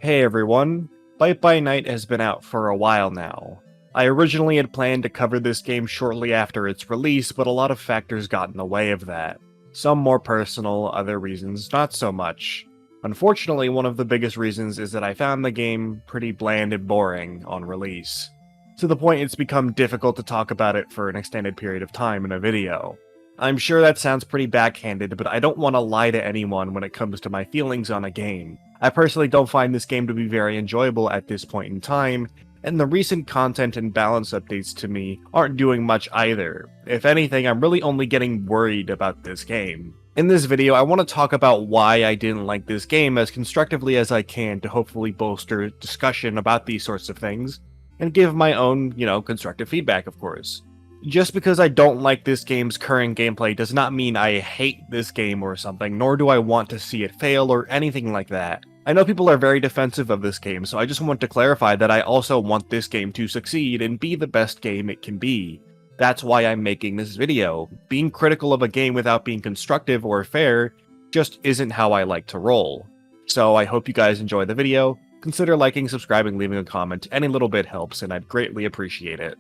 Hey everyone, Bite by Night has been out for a while now. I originally had planned to cover this game shortly after its release, but a lot of factors got in the way of that. Some more personal, other reasons not so much. Unfortunately, one of the biggest reasons is that I found the game pretty bland and boring on release, to the point it's become difficult to talk about it for an extended period of time in a video. I'm sure that sounds pretty backhanded, but I don't want to lie to anyone when it comes to my feelings on a game. I personally don't find this game to be very enjoyable at this point in time, and the recent content and balance updates to me aren't doing much either. If anything, I'm really only getting worried about this game. In this video, I want to talk about why I didn't like this game as constructively as I can to hopefully bolster discussion about these sorts of things, and give my own, constructive feedback, of course. Just because I don't like this game's current gameplay does not mean I hate this game or something, nor do I want to see it fail or anything like that. I know people are very defensive of this game, so I just want to clarify that I also want this game to succeed and be the best game it can be. That's why I'm making this video. Being critical of a game without being constructive or fair just isn't how I like to roll. So I hope you guys enjoy the video. Consider liking, subscribing, leaving a comment. Any little bit helps, and I'd greatly appreciate it.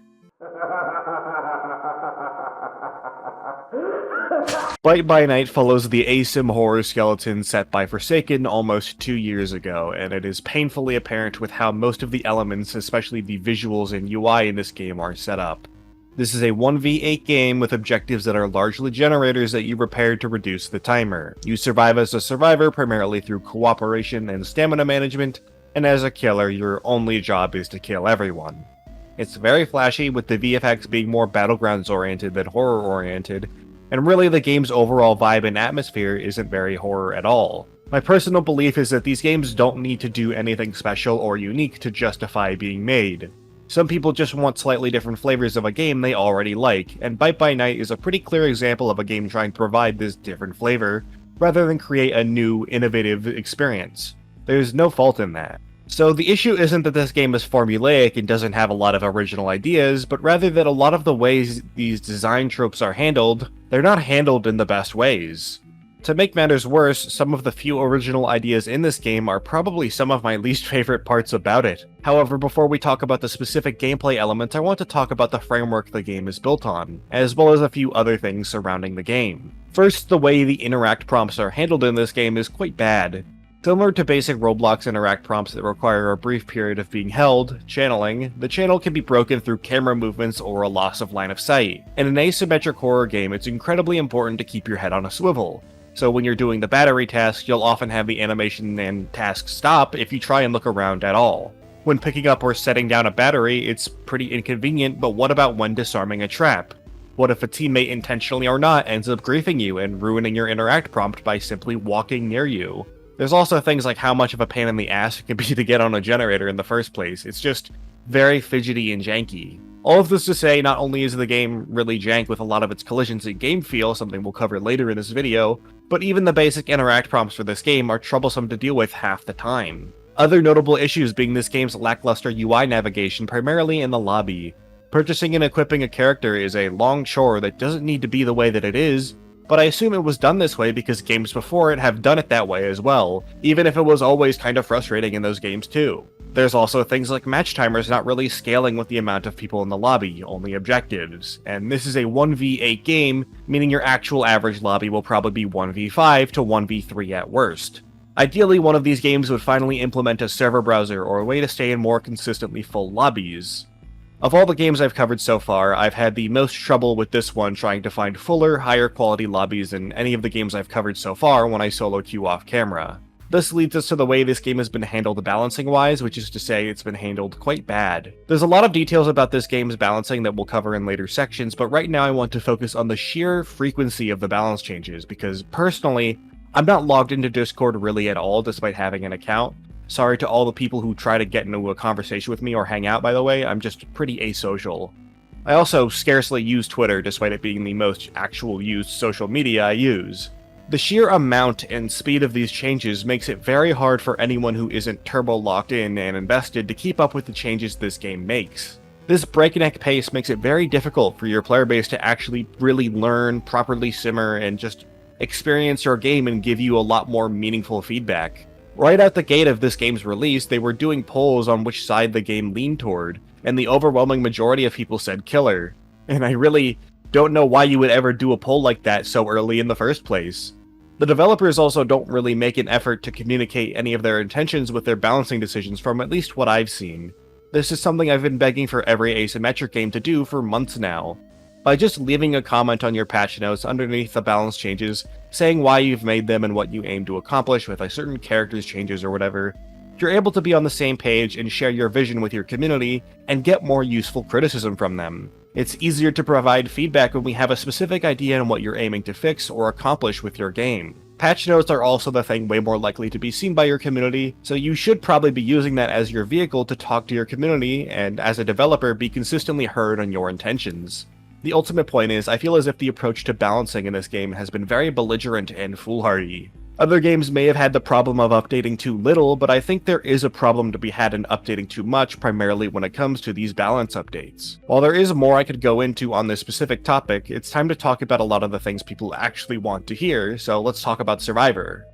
Bite by Night follows the ASIM horror skeleton set by Forsaken almost 2 years ago, and it is painfully apparent with how most of the elements, especially the visuals and UI in this game, are set up. This is a 1v8 game with objectives that are largely generators that you repair to reduce the timer. You survive as a survivor primarily through cooperation and stamina management, and as a killer, your only job is to kill everyone. It's very flashy, with the VFX being more Battlegrounds oriented than horror oriented, and really the game's overall vibe and atmosphere isn't very horror at all. My personal belief is that these games don't need to do anything special or unique to justify being made. Some people just want slightly different flavors of a game they already like, and Bite by Night is a pretty clear example of a game trying to provide this different flavor, rather than create a new, innovative experience. There's no fault in that. So the issue isn't that this game is formulaic and doesn't have a lot of original ideas, but rather that a lot of the ways these design tropes are handled, they're not handled in the best ways. To make matters worse, some of the few original ideas in this game are probably some of my least favorite parts about it. However, before we talk about the specific gameplay elements, I want to talk about the framework the game is built on, as well as a few other things surrounding the game. First, the way the interact prompts are handled in this game is quite bad. Similar to basic Roblox interact prompts that require a brief period of being held, channeling, the channel can be broken through camera movements or a loss of line of sight. In an asymmetric horror game, it's incredibly important to keep your head on a swivel, so when you're doing the battery task, you'll often have the animation and task stop if you try and look around at all. When picking up or setting down a battery, it's pretty inconvenient, but what about when disarming a trap? What if a teammate intentionally or not ends up griefing you and ruining your interact prompt by simply walking near you? There's also things like how much of a pain in the ass it can be to get on a generator in the first place. It's just very fidgety and janky. All of this to say, not only is the game really jank with a lot of its collisions and game feel, something we'll cover later in this video, but even the basic interact prompts for this game are troublesome to deal with half the time. Other notable issues being this game's lackluster UI navigation, primarily in the lobby. Purchasing and equipping a character is a long chore that doesn't need to be the way that it is, but I assume it was done this way because games before it have done it that way as well, even if it was always kind of frustrating in those games too. There's also things like match timers not really scaling with the amount of people in the lobby, only objectives, and this is a 1v8 game, meaning your actual average lobby will probably be 1v5 to 1v3 at worst. Ideally, one of these games would finally implement a server browser or a way to stay in more consistently full lobbies. Of all the games I've covered so far, I've had the most trouble with this one trying to find fuller, higher quality lobbies than any of the games I've covered so far when I solo queue off camera. This leads us to the way this game has been handled balancing-wise, which is to say it's been handled quite bad. There's a lot of details about this game's balancing that we'll cover in later sections, but right now I want to focus on the sheer frequency of the balance changes, because personally, I'm not logged into Discord really at all despite having an account. Sorry to all the people who try to get into a conversation with me or hang out, by the way, I'm just pretty asocial. I also scarcely use Twitter, despite it being the most actual used social media I use. The sheer amount and speed of these changes makes it very hard for anyone who isn't turbo locked in and invested to keep up with the changes this game makes. This breakneck pace makes it very difficult for your player base to actually really learn, properly simmer, and just experience your game and give you a lot more meaningful feedback. Right out the gate of this game's release, they were doing polls on which side the game leaned toward, and the overwhelming majority of people said killer. And I really don't know why you would ever do a poll like that so early in the first place. The developers also don't really make an effort to communicate any of their intentions with their balancing decisions from at least what I've seen. This is something I've been begging for every asymmetric game to do for months now. By just leaving a comment on your patch notes underneath the balance changes, saying why you've made them and what you aim to accomplish with a certain character's changes or whatever, you're able to be on the same page and share your vision with your community and get more useful criticism from them. It's easier to provide feedback when we have a specific idea on what you're aiming to fix or accomplish with your game. Patch notes are also the thing way more likely to be seen by your community, so you should probably be using that as your vehicle to talk to your community and, as a developer, be consistently heard on your intentions. The ultimate point is, I feel as if the approach to balancing in this game has been very belligerent and foolhardy. Other games may have had the problem of updating too little, but I think there is a problem to be had in updating too much, primarily when it comes to these balance updates. While there is more I could go into on this specific topic, it's time to talk about a lot of the things people actually want to hear, so let's talk about Survivor.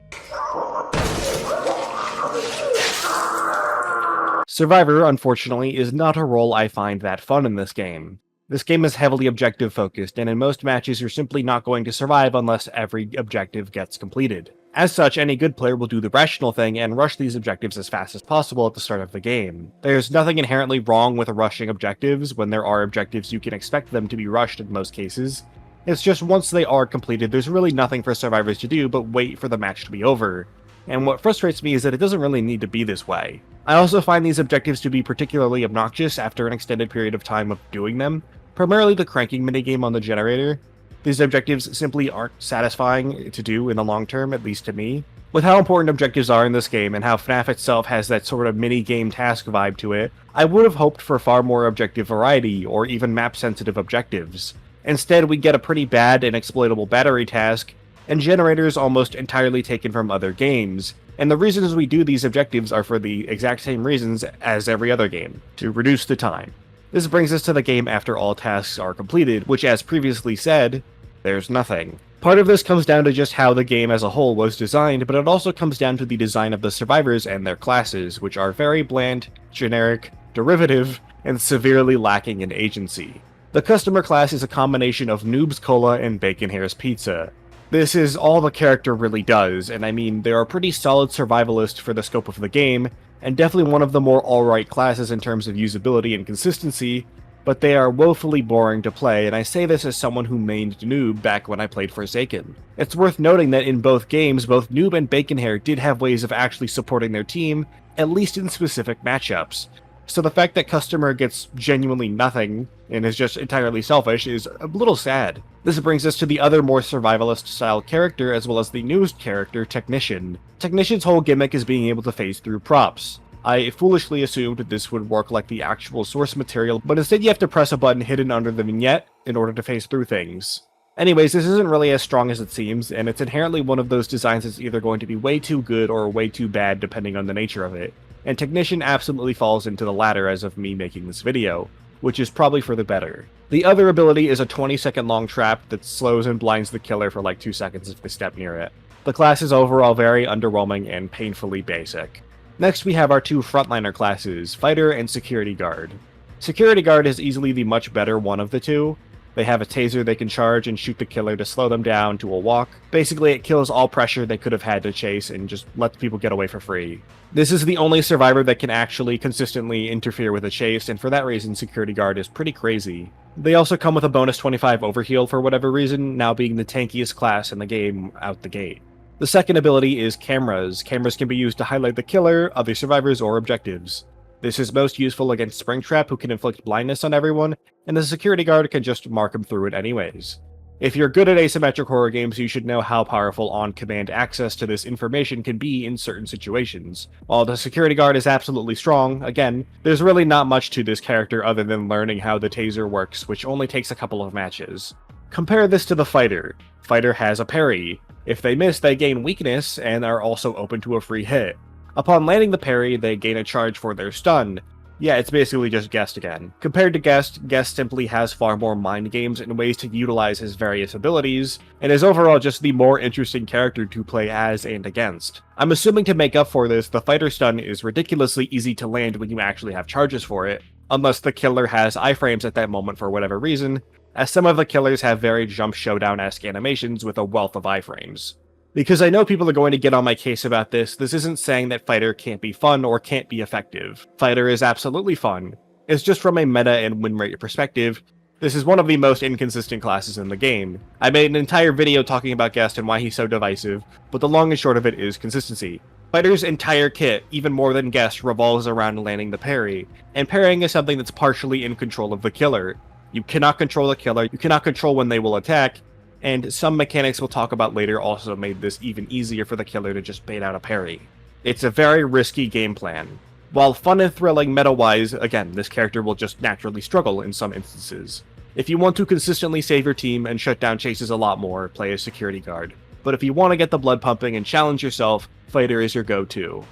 Survivor, unfortunately, is not a role I find that fun in this game. This game is heavily objective focused, and in most matches you're simply not going to survive unless every objective gets completed. As such, any good player will do the rational thing and rush these objectives as fast as possible at the start of the game. There's nothing inherently wrong with rushing objectives when there are objectives you can expect them to be rushed in most cases. It's just once they are completed, there's really nothing for survivors to do but wait for the match to be over. And what frustrates me is that it doesn't really need to be this way. I also find these objectives to be particularly obnoxious after an extended period of time of doing them, primarily the cranking minigame on the generator. These objectives simply aren't satisfying to do in the long term, at least to me. With how important objectives are in this game and how FNAF itself has that sort of mini-game task vibe to it, I would have hoped for far more objective variety or even map-sensitive objectives. Instead, we get a pretty bad and exploitable battery task, and generators almost entirely taken from other games. And the reasons we do these objectives are for the exact same reasons as every other game, to reduce the time. This brings us to the game after all tasks are completed, which, as previously said, there's nothing. Part of this comes down to just how the game as a whole was designed, but it also comes down to the design of the survivors and their classes, which are very bland, generic, derivative, and severely lacking in agency. The customer class is a combination of Noob's Cola and Bacon Hair's Pizza. This is all the character really does, and I mean, they're a pretty solid survivalist for the scope of the game, and definitely one of the more alright classes in terms of usability and consistency, but they are woefully boring to play, and I say this as someone who mained Noob back when I played Forsaken. It's worth noting that in both games, both Noob and Bacon Hair did have ways of actually supporting their team, at least in specific matchups. So the fact that Customer gets genuinely nothing, and is just entirely selfish, is a little sad. This brings us to the other more survivalist-style character, as well as the newest character, Technician. Technician's whole gimmick is being able to phase through props. I foolishly assumed this would work like the actual source material, but instead you have to press a button hidden under the vignette in order to phase through things. Anyways, this isn't really as strong as it seems, and it's inherently one of those designs that's either going to be way too good or way too bad depending on the nature of it. And Technician absolutely falls into the latter as of me making this video, which is probably for the better. The other ability is a 20-second long trap that slows and blinds the killer for like 2 seconds if they step near it. The class is overall very underwhelming and painfully basic. Next we have our two frontliner classes, Fighter and Security Guard. Security Guard is easily the much better one of the two. They have a taser they can charge and shoot the killer to slow them down to a walk. Basically, it kills all pressure they could have had to chase and just lets people get away for free. This is the only survivor that can actually consistently interfere with a chase, and for that reason, Security Guard is pretty crazy. They also come with a bonus 25 overheal for whatever reason, now being the tankiest class in the game out the gate. The second ability is Cameras. Cameras can be used to highlight the killer, other survivors, or objectives. This is most useful against Springtrap, who can inflict blindness on everyone, and the Security Guard can just mark him through it anyways. If you're good at asymmetric horror games, you should know how powerful on-command access to this information can be in certain situations. While the Security Guard is absolutely strong, again, there's really not much to this character other than learning how the taser works, which only takes a couple of matches. Compare this to the Fighter. Fighter has a parry. If they miss, they gain weakness, and are also open to a free hit. Upon landing the parry, they gain a charge for their stun. Yeah, it's basically just Guest again. Compared to Guest simply has far more mind games and ways to utilize his various abilities, and is overall just the more interesting character to play as and against. I'm assuming to make up for this, the fighter stun is ridiculously easy to land when you actually have charges for it, unless the killer has iframes at that moment for whatever reason, as some of the killers have very Jump Showdown-esque animations with a wealth of iframes. Because I know people are going to get on my case about this isn't saying that Fighter can't be fun or can't be effective. Fighter is absolutely fun. It's just from a meta and win rate perspective, this is one of the most inconsistent classes in the game. I made an entire video talking about Guest and why he's so divisive, but the long and short of it is consistency. Fighter's entire kit, even more than Guest, revolves around landing the parry, and parrying is something that's partially in control of the killer. You cannot control the killer, you cannot control when they will attack, and some mechanics we'll talk about later also made this even easier for the killer to just bait out a parry. It's a very risky game plan. While fun and thrilling meta-wise, again, this character will just naturally struggle in some instances. If you want to consistently save your team and shut down chases a lot more, play a security guard. But if you want to get the blood pumping and challenge yourself, Fighter is your go-to.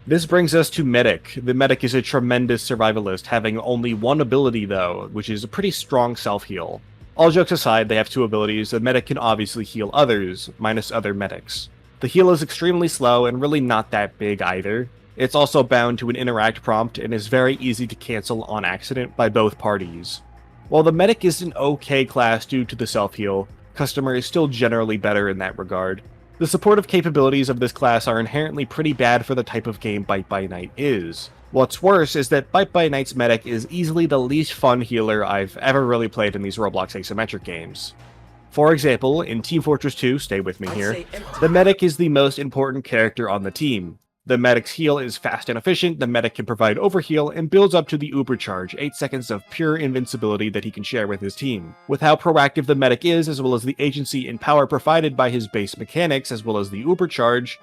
This brings us to Medic. The Medic is a tremendous survivalist, having only one ability though, which is a pretty strong self-heal. All jokes aside, they have two abilities. The medic can obviously heal others, minus other medics. The heal is extremely slow and really not that big either. It's also bound to an interact prompt and is very easy to cancel on accident by both parties. While the medic is an okay class due to the self-heal, Customer is still generally better in that regard. The supportive capabilities of this class are inherently pretty bad for the type of game Bite by Night is. What's worse is that Bite by Night's medic is easily the least fun healer I've ever really played in these Roblox asymmetric games. For example, in Team Fortress 2, stay with me here, the medic is the most important character on the team. The medic's heal is fast and efficient, the medic can provide overheal, and builds up to the uber charge, 8 seconds of pure invincibility that he can share with his team. With how proactive the medic is, as well as the agency and power provided by his base mechanics, as well as the uber charge,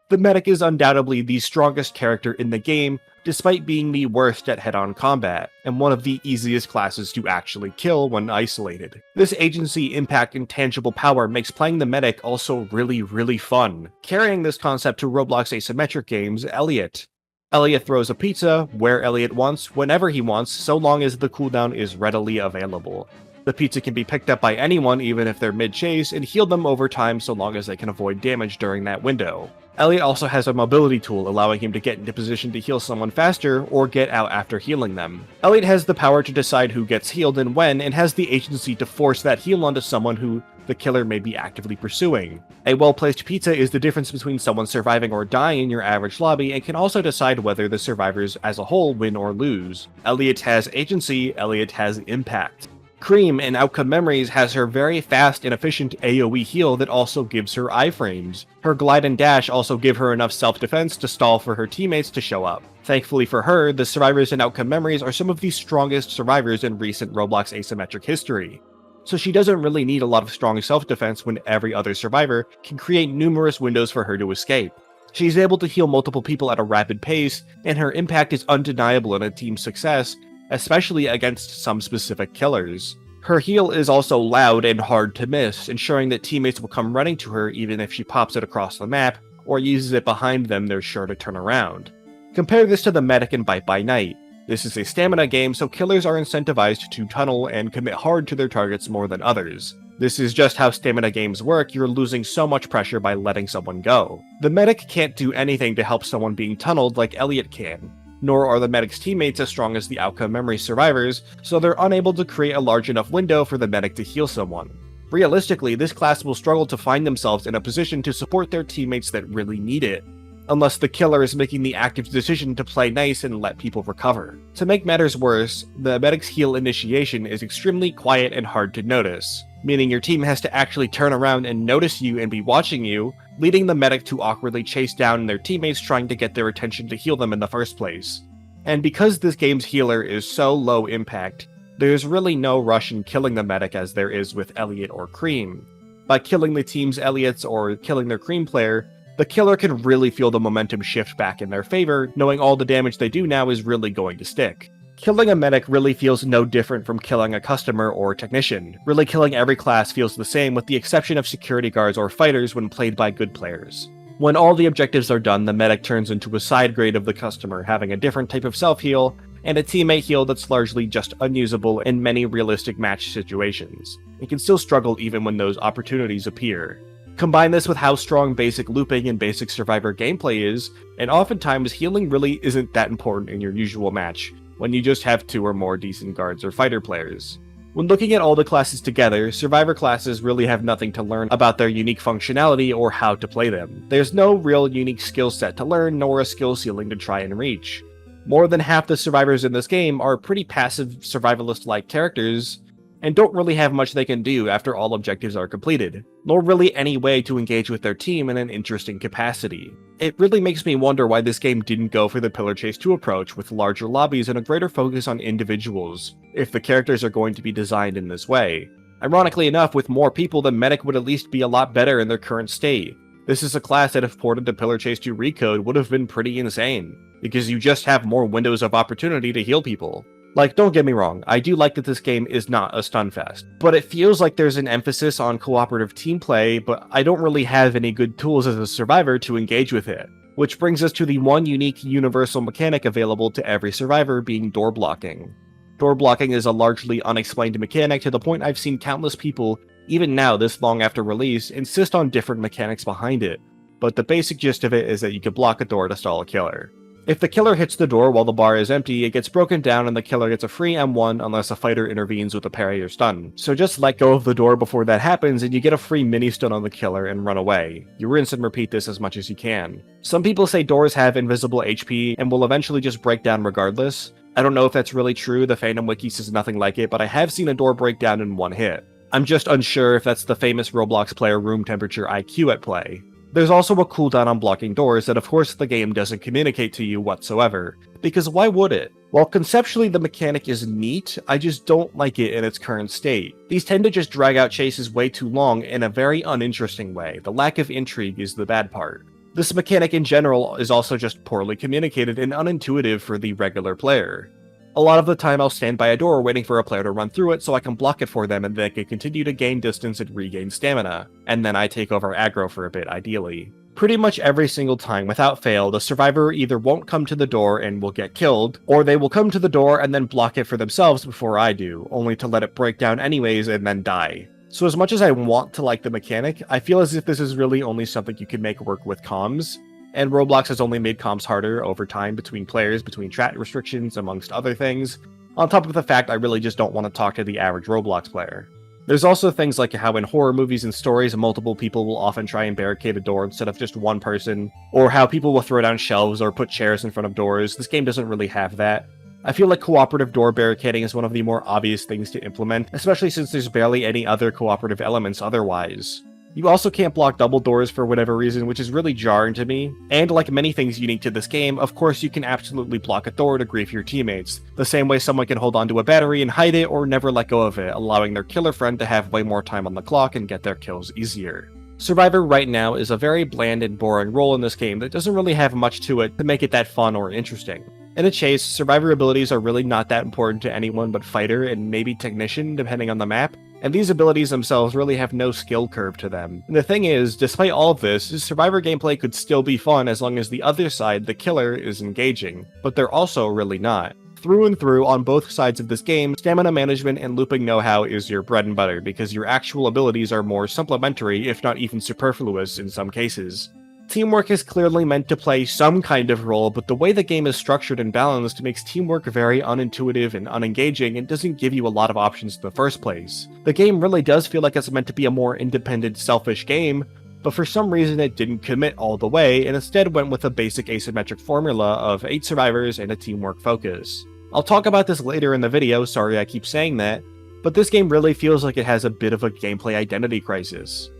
the medic is undoubtedly the strongest character in the game, despite being the worst at head-on combat, and one of the easiest classes to actually kill when isolated. This agency, impact, and tangible power makes playing the medic also really fun. Carrying this concept to Roblox asymmetric games, Elliot. Elliot throws a pizza where Elliot wants, whenever he wants, so long as the cooldown is readily available. The pizza can be picked up by anyone even if they're mid-chase, and heal them over time so long as they can avoid damage during that window. Elliot also has a mobility tool allowing him to get into position to heal someone faster or get out after healing them. Elliot has the power to decide who gets healed and when, and has the agency to force that heal onto someone who the killer may be actively pursuing. A well-placed pizza is the difference between someone surviving or dying in your average lobby and can also decide whether the survivors as a whole win or lose. Elliot has agency, Elliot has impact. Cream in Outcome Memories has her very fast and efficient AoE heal that also gives her iframes. Her glide and dash also give her enough self-defense to stall for her teammates to show up. Thankfully for her, the survivors in Outcome Memories are some of the strongest survivors in recent Roblox asymmetric history. So she doesn't really need a lot of strong self-defense when every other survivor can create numerous windows for her to escape. She's able to heal multiple people at a rapid pace, and her impact is undeniable in a team's success, especially against some specific killers. Her heal is also loud and hard to miss, ensuring that teammates will come running to her even if she pops it across the map, or uses it behind them they're sure to turn around. Compare this to the medic in Bite by Night. This is a stamina game, so killers are incentivized to tunnel and commit hard to their targets more than others. This is just how stamina games work, you're losing so much pressure by letting someone go. The medic can't do anything to help someone being tunneled like Elliot can. Nor are the medic's teammates as strong as the Outcome Memory survivors, so they're unable to create a large enough window for the medic to heal someone. Realistically, this class will struggle to find themselves in a position to support their teammates that really need it, unless the killer is making the active decision to play nice and let people recover. To make matters worse, the medic's heal initiation is extremely quiet and hard to notice, meaning your team has to actually turn around and notice you and be watching you, leading the medic to awkwardly chase down their teammates trying to get their attention to heal them in the first place. And because this game's healer is so low impact, there's really no rush in killing the medic as there is with Elliot or Cream. By killing the team's Elliots or killing their Cream player, the killer can really feel the momentum shift back in their favor, knowing all the damage they do now is really going to stick. Killing a medic really feels no different from killing a customer or technician. Really killing every class feels the same with the exception of security guards or fighters when played by good players. When all the objectives are done, the medic turns into a side grade of the customer, having a different type of self-heal, and a teammate heal that's largely just unusable in many realistic match situations. It can still struggle even when those opportunities appear. Combine this with how strong basic looping and basic survivor gameplay is, and oftentimes healing really isn't that important in your usual match, when you just have 2 or more decent guards or fighter players. When looking at all the classes together, survivor classes really have nothing to learn about their unique functionality or how to play them. There's no real unique skill set to learn, nor a skill ceiling to try and reach. More than half the survivors in this game are pretty passive survivalist-like characters, and don't really have much they can do after all objectives are completed, nor really any way to engage with their team in an interesting capacity. It really makes me wonder why this game didn't go for the Pillar Chase 2 approach with larger lobbies and a greater focus on individuals, if the characters are going to be designed in this way. Ironically enough, with more people, the medic would at least be a lot better in their current state. This is a class that if ported to Pillar Chase 2 Recode would have been pretty insane, because you just have more windows of opportunity to heal people. Like, don't get me wrong, I do like that this game is not a stunfest, but it feels like there's an emphasis on cooperative team play, but I don't really have any good tools as a survivor to engage with it. Which brings us to the one unique universal mechanic available to every survivor, being door blocking. Door blocking is a largely unexplained mechanic to the point I've seen countless people, even now this long after release, insist on different mechanics behind it, but the basic gist of it is that you can block a door to stall a killer. If the killer hits the door while the bar is empty, it gets broken down and the killer gets a free M1 unless a fighter intervenes with a parry or stun. So just let go of the door before that happens and you get a free mini stun on the killer and run away. You rinse and repeat this as much as you can. Some people say doors have invisible HP and will eventually just break down regardless. I don't know if that's really true, the fandom wiki says nothing like it, but I have seen a door break down in one hit. I'm just unsure if that's the famous Roblox player room temperature IQ at play. There's also a cooldown on blocking doors that of course the game doesn't communicate to you whatsoever, because why would it? While conceptually the mechanic is neat, I just don't like it in its current state. These tend to just drag out chases way too long in a very uninteresting way. The lack of intrigue is the bad part. This mechanic in general is also just poorly communicated and unintuitive for the regular player. A lot of the time I'll stand by a door waiting for a player to run through it so I can block it for them and they can continue to gain distance and regain stamina, and then I take over aggro for a bit ideally. Pretty much every single time, without fail, the survivor either won't come to the door and will get killed, or they will come to the door and then block it for themselves before I do, only to let it break down anyways and then die. So as much as I want to like the mechanic, I feel as if this is really only something you can make work with comms, and Roblox has only made comms harder over time between players, between chat restrictions, amongst other things, on top of the fact I really just don't want to talk to the average Roblox player. There's also things like how in horror movies and stories, multiple people will often try and barricade a door instead of just one person, or how people will throw down shelves or put chairs in front of doors. This game doesn't really have that. I feel like cooperative door barricading is one of the more obvious things to implement, especially since there's barely any other cooperative elements otherwise. You also can't block double doors for whatever reason, which is really jarring to me. And like many things unique to this game, of course you can absolutely block a door to grief your teammates, the same way someone can hold onto a battery and hide it or never let go of it, allowing their killer friend to have way more time on the clock and get their kills easier. Survivor right now is a very bland and boring role in this game that doesn't really have much to it to make it that fun or interesting. In a chase, survivor abilities are really not that important to anyone but fighter and maybe technician depending on the map, and these abilities themselves really have no skill curve to them. And the thing is, despite all of this, survivor gameplay could still be fun as long as the other side, the killer, is engaging, but they're also really not. Through and through, on both sides of this game, stamina management and looping know-how is your bread and butter, because your actual abilities are more supplementary, if not even superfluous in some cases. Teamwork is clearly meant to play some kind of role, but the way the game is structured and balanced makes teamwork very unintuitive and unengaging and doesn't give you a lot of options in the first place. The game really does feel like it's meant to be a more independent, selfish game, but for some reason it didn't commit all the way and instead went with a basic asymmetric formula of 8 survivors and a teamwork focus. I'll talk about this later in the video, sorry I keep saying that, but this game really feels like it has a bit of a gameplay identity crisis.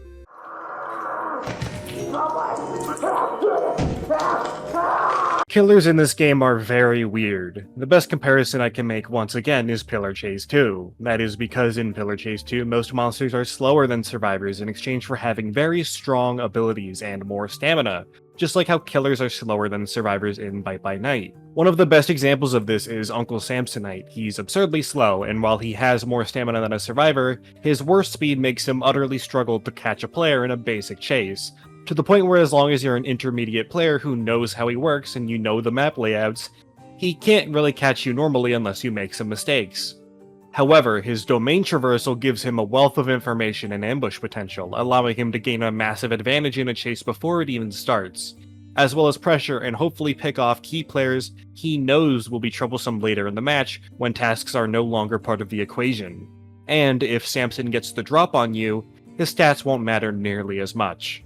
Killers in this game are very weird. The best comparison I can make once again is Pillar Chase 2. That is because in Pillar Chase 2, most monsters are slower than survivors in exchange for having very strong abilities and more stamina, just like how killers are slower than survivors in Bite by Night. One of the best examples of this is Uncle Samsonite. He's absurdly slow, and while he has more stamina than a survivor, his worst speed makes him utterly struggle to catch a player in a basic chase. To the point where as long as you're an intermediate player who knows how he works and you know the map layouts, he can't really catch you normally unless you make some mistakes. However, his domain traversal gives him a wealth of information and ambush potential, allowing him to gain a massive advantage in a chase before it even starts, as well as pressure and hopefully pick off key players he knows will be troublesome later in the match when tasks are no longer part of the equation. And if Samson gets the drop on you, his stats won't matter nearly as much.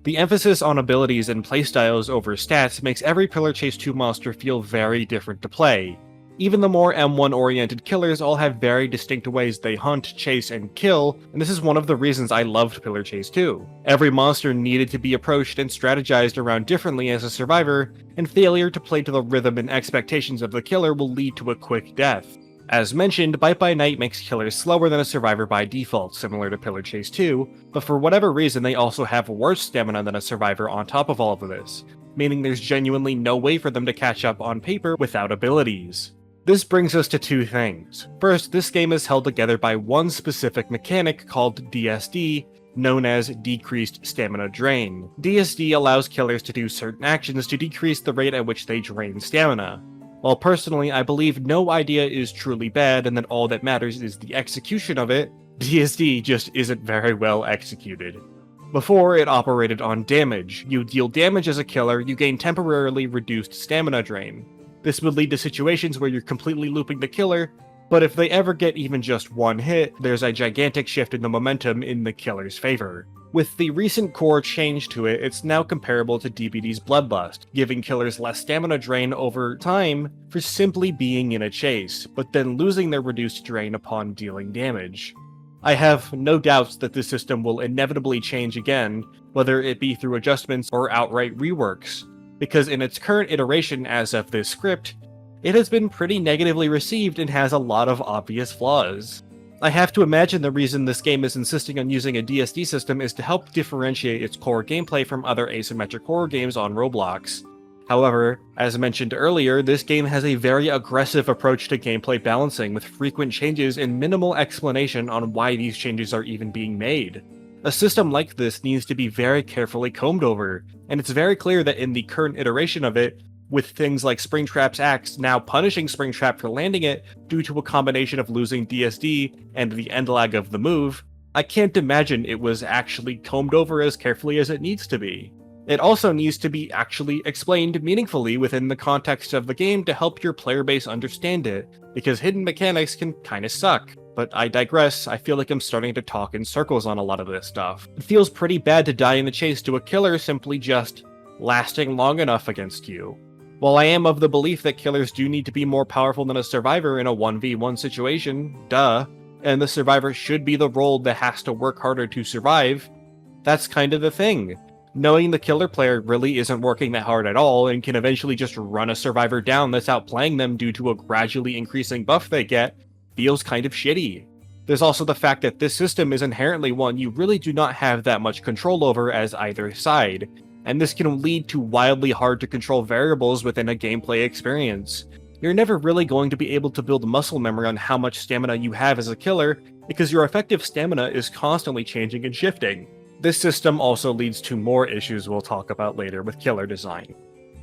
The emphasis on abilities and playstyles over stats makes every Pillar Chase 2 monster feel very different to play. Even the more M1-oriented killers all have very distinct ways they hunt, chase, and kill, and this is one of the reasons I loved Pillar Chase 2. Every monster needed to be approached and strategized around differently as a survivor, and failure to play to the rhythm and expectations of the killer will lead to a quick death. As mentioned, Bite by Night makes killers slower than a survivor by default, similar to Pillar Chase 2, but for whatever reason they also have worse stamina than a survivor on top of all of this, meaning there's genuinely no way for them to catch up on paper without abilities. This brings us to two things. First, this game is held together by one specific mechanic called DSD, known as Decreased Stamina Drain. DSD allows killers to do certain actions to decrease the rate at which they drain stamina. While personally I believe no idea is truly bad and that all that matters is the execution of it, DSD just isn't very well executed. Before, it operated on damage. You deal damage as a killer, you gain temporarily reduced stamina drain. This would lead to situations where you're completely looping the killer, but if they ever get even just one hit, there's a gigantic shift in the momentum in the killer's favor. With the recent core change to it, it's now comparable to DBD's Bloodlust, giving killers less stamina drain over time for simply being in a chase, but then losing their reduced drain upon dealing damage. I have no doubts that this system will inevitably change again, whether it be through adjustments or outright reworks, because in its current iteration as of this script, it has been pretty negatively received and has a lot of obvious flaws. I have to imagine the reason this game is insisting on using a DSD system is to help differentiate its core gameplay from other asymmetric horror games on Roblox. However, as mentioned earlier, this game has a very aggressive approach to gameplay balancing with frequent changes and minimal explanation on why these changes are even being made. A system like this needs to be very carefully combed over, and it's very clear that in the current iteration of it, with things like Springtrap's axe now punishing Springtrap for landing it due to a combination of losing DSD and the end lag of the move, I can't imagine it was actually combed over as carefully as it needs to be. It also needs to be actually explained meaningfully within the context of the game to help your player base understand it, because hidden mechanics can kinda suck. But I digress, I feel like I'm starting to talk in circles on a lot of this stuff. It feels pretty bad to die in the chase to a killer simply just lasting long enough against you. While I am of the belief that killers do need to be more powerful than a survivor in a 1v1 situation, duh, and the survivor should be the role that has to work harder to survive, that's kind of the thing. Knowing the killer player really isn't working that hard at all and can eventually just run a survivor down that's outplaying them due to a gradually increasing buff they get feels kind of shitty. There's also the fact that this system is inherently one you really do not have that much control over as either side, and this can lead to wildly hard to control variables within a gameplay experience. You're never really going to be able to build muscle memory on how much stamina you have as a killer, because your effective stamina is constantly changing and shifting. This system also leads to more issues we'll talk about later with killer design.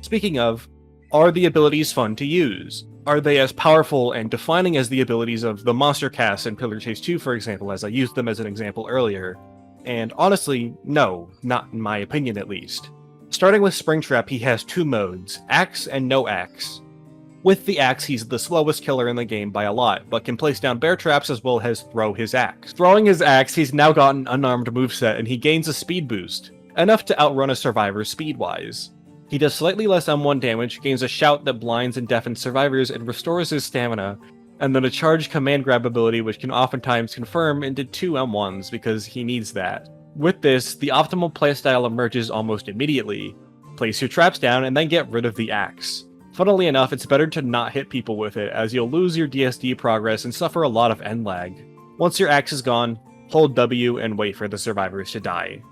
Speaking of, are the abilities fun to use? Are they as powerful and defining as the abilities of the monster cast in Pillar Chase 2, for example, as I used them as an example earlier? And honestly, no, not in my opinion at least. Starting with Springtrap, he has two modes, Axe and No Axe. With the Axe, he's the slowest killer in the game by a lot, but can place down bear traps as well as throw his axe. Throwing his axe, he's now got an unarmed moveset and he gains a speed boost, enough to outrun a survivor speed-wise. He does slightly less M1 damage, gains a shout that blinds and deafens survivors and restores his stamina, and then a charged command grab ability which can oftentimes confirm into 2 M1s because he needs that. With this, the optimal playstyle emerges almost immediately. Place your traps down and then get rid of the axe. Funnily enough, it's better to not hit people with it, as you'll lose your DSD progress and suffer a lot of end lag. Once your axe is gone, hold W and wait for the survivors to die.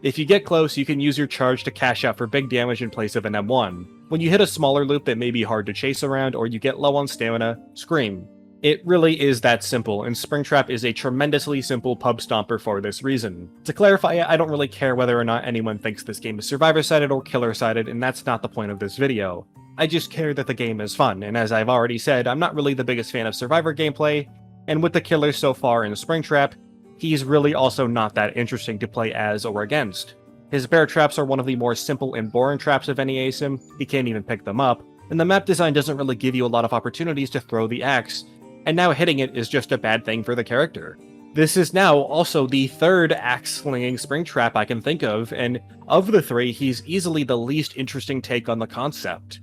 If you get close, you can use your charge to cash out for big damage in place of an M1. When you hit a smaller loop that may be hard to chase around or you get low on stamina, scream. It really is that simple, and Springtrap is a tremendously simple pub stomper for this reason. To clarify, I don't really care whether or not anyone thinks this game is survivor-sided or killer-sided, and that's not the point of this video. I just care that the game is fun, and as I've already said, I'm not really the biggest fan of survivor gameplay, and with the Killerse so far in Springtrap, he's really also not that interesting to play as or against. His bear traps are one of the more simple and boring traps of any ASIM, he can't even pick them up, and the map design doesn't really give you a lot of opportunities to throw the axe, and now hitting it is just a bad thing for the character. This is now also the third axe-slinging Springtrap I can think of, and of the three, he's easily the least interesting take on the concept.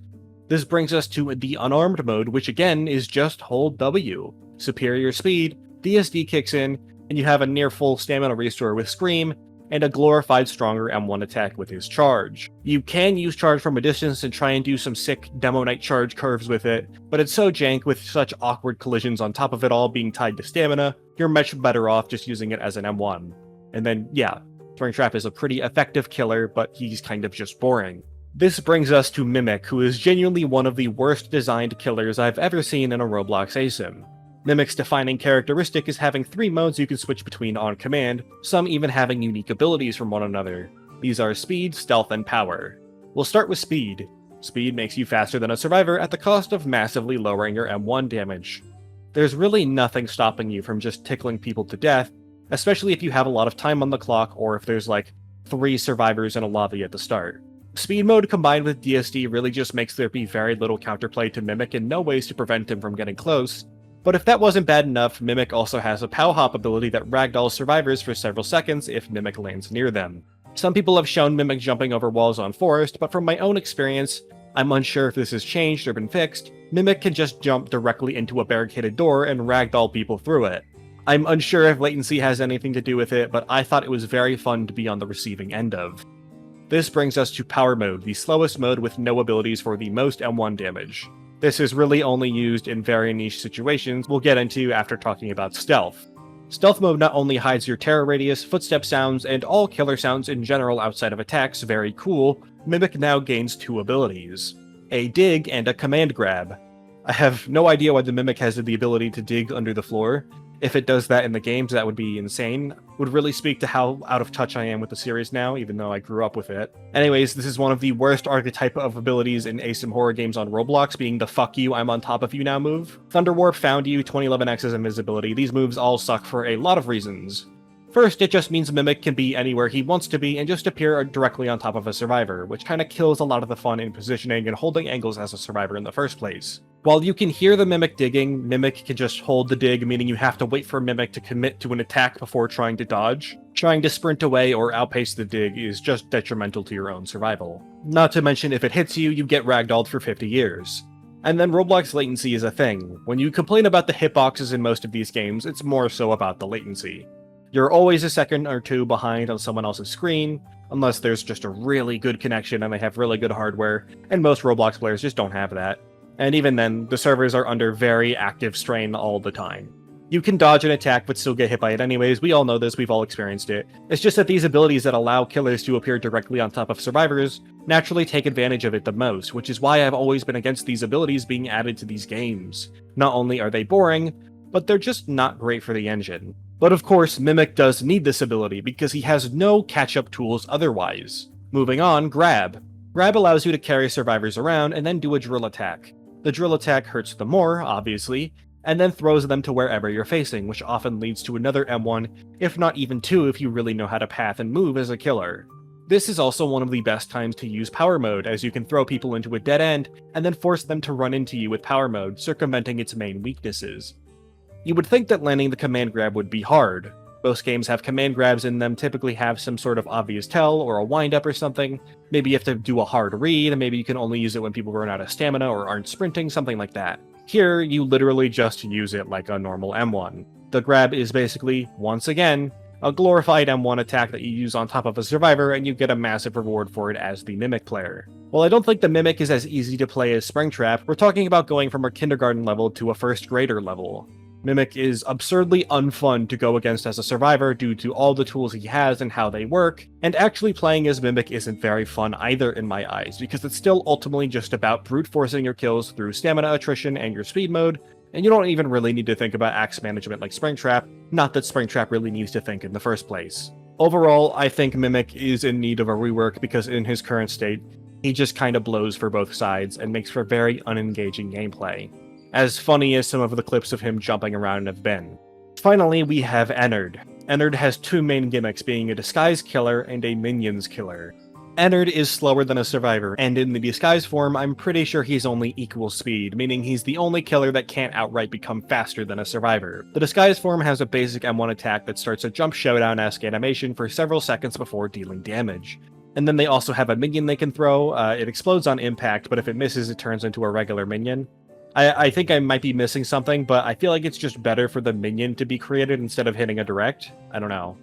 This brings us to the unarmed mode, which again is just hold W. Superior speed, DSD kicks in, and you have a near full stamina restore with Scream, and a glorified stronger M1 attack with his charge. You can use charge from a distance and try and do some sick Demo Knight charge curves with it, but it's so jank with such awkward collisions on top of it all being tied to stamina, you're much better off just using it as an M1. And then, yeah, Springtrap is a pretty effective killer, but he's kind of just boring. This brings us to Mimic, who is genuinely one of the worst designed killers I've ever seen in a Roblox ASIM. Mimic's defining characteristic is having 3 modes you can switch between on command, some even having unique abilities from one another. These are Speed, Stealth, and Power. We'll start with Speed. Speed makes you faster than a survivor at the cost of massively lowering your M1 damage. There's really nothing stopping you from just tickling people to death, especially if you have a lot of time on the clock or if there's like 3 survivors in a lobby at the start. Speed mode combined with DSD really just makes there be very little counterplay to Mimic and no ways to prevent him from getting close. But if that wasn't bad enough, Mimic also has a POW hop ability that ragdolls survivors for several seconds if Mimic lands near them. Some people have shown Mimic jumping over walls on Forest, but from my own experience, I'm unsure if this has changed or been fixed. Mimic can just jump directly into a barricaded door and ragdoll people through it. I'm unsure if latency has anything to do with it, but I thought it was very fun to be on the receiving end of. This brings us to Power Mode, the slowest mode with no abilities for the most M1 damage. This is really only used in very niche situations we'll get into after talking about Stealth. Stealth mode not only hides your terror radius, footstep sounds, and all killer sounds in general outside of attacks, very cool, Mimic now gains 2 abilities. A dig and a command grab. I have no idea why the Mimic has the ability to dig under the floor. If it does that in the games, that would be insane. Would really speak to how out of touch I am with the series now, even though I grew up with it. Anyways, this is one of the worst archetype of abilities in ASIM horror games on Roblox, being the fuck you, I'm on top of you now move. Thunderwarp, Found You, 2011X's Invisibility, these moves all suck for a lot of reasons. First, it just means Mimic can be anywhere he wants to be and just appear directly on top of a survivor, which kinda kills a lot of the fun in positioning and holding angles as a survivor in the first place. While you can hear the Mimic digging, Mimic can just hold the dig, meaning you have to wait for Mimic to commit to an attack before trying to dodge. Trying to sprint away or outpace the dig is just detrimental to your own survival. Not to mention, if it hits you, you get ragdolled for 50 years. And then Roblox latency is a thing. When you complain about the hitboxes in most of these games, it's more so about the latency. You're always a second or 2 behind on someone else's screen, unless there's just a really good connection and they have really good hardware, and most Roblox players just don't have that. And even then, the servers are under very active strain all the time. You can dodge an attack but still get hit by it anyways, we all know this, we've all experienced it. It's just that these abilities that allow killers to appear directly on top of survivors naturally take advantage of it the most, which is why I've always been against these abilities being added to these games. Not only are they boring, but they're just not great for the engine. But of course, Mimic does need this ability because he has no catch-up tools otherwise. Moving on, Grab. Grab allows you to carry survivors around and then do a drill attack. The drill attack hurts them more, obviously, and then throws them to wherever you're facing, which often leads to another M1, if not even 2 if you really know how to path and move as a killer. This is also one of the best times to use Power Mode, as you can throw people into a dead end and then force them to run into you with Power Mode, circumventing its main weaknesses. You would think that landing the command grab would be hard. Most games have command grabs in them, typically have some sort of obvious tell or a wind-up or something. Maybe you have to do a hard read, and maybe you can only use it when people run out of stamina or aren't sprinting, something like that. Here, you literally just use it like a normal M1. The grab is basically, once again, a glorified M1 attack that you use on top of a survivor, and you get a massive reward for it as the Mimic player. While I don't think the Mimic is as easy to play as Springtrap, we're talking about going from a kindergarten level to a first grader level. Mimic is absurdly unfun to go against as a survivor due to all the tools he has and how they work, and actually playing as Mimic isn't very fun either in my eyes, because it's still ultimately just about brute forcing your kills through stamina attrition and your speed mode, and you don't even really need to think about axe management like Springtrap, not that Springtrap really needs to think in the first place. Overall, I think Mimic is in need of a rework because in his current state, He just kinda blows for both sides and makes for very unengaging gameplay, as funny as some of the clips of him jumping around have been. Finally, we have Ennard. Ennard has two main gimmicks, being a disguise killer and a minions killer. Ennard is slower than a survivor, and in the disguise form, I'm pretty sure he's only equal speed, meaning he's the only killer that can't outright become faster than a survivor. The disguise form has a basic M1 attack that starts a jump showdown-esque animation for several seconds before dealing damage. And then they also have a minion they can throw. It explodes on impact, but if it misses, it turns into a regular minion. I think I might be missing something, but I feel like it's just better for the minion to be created instead of hitting a direct. I don't know.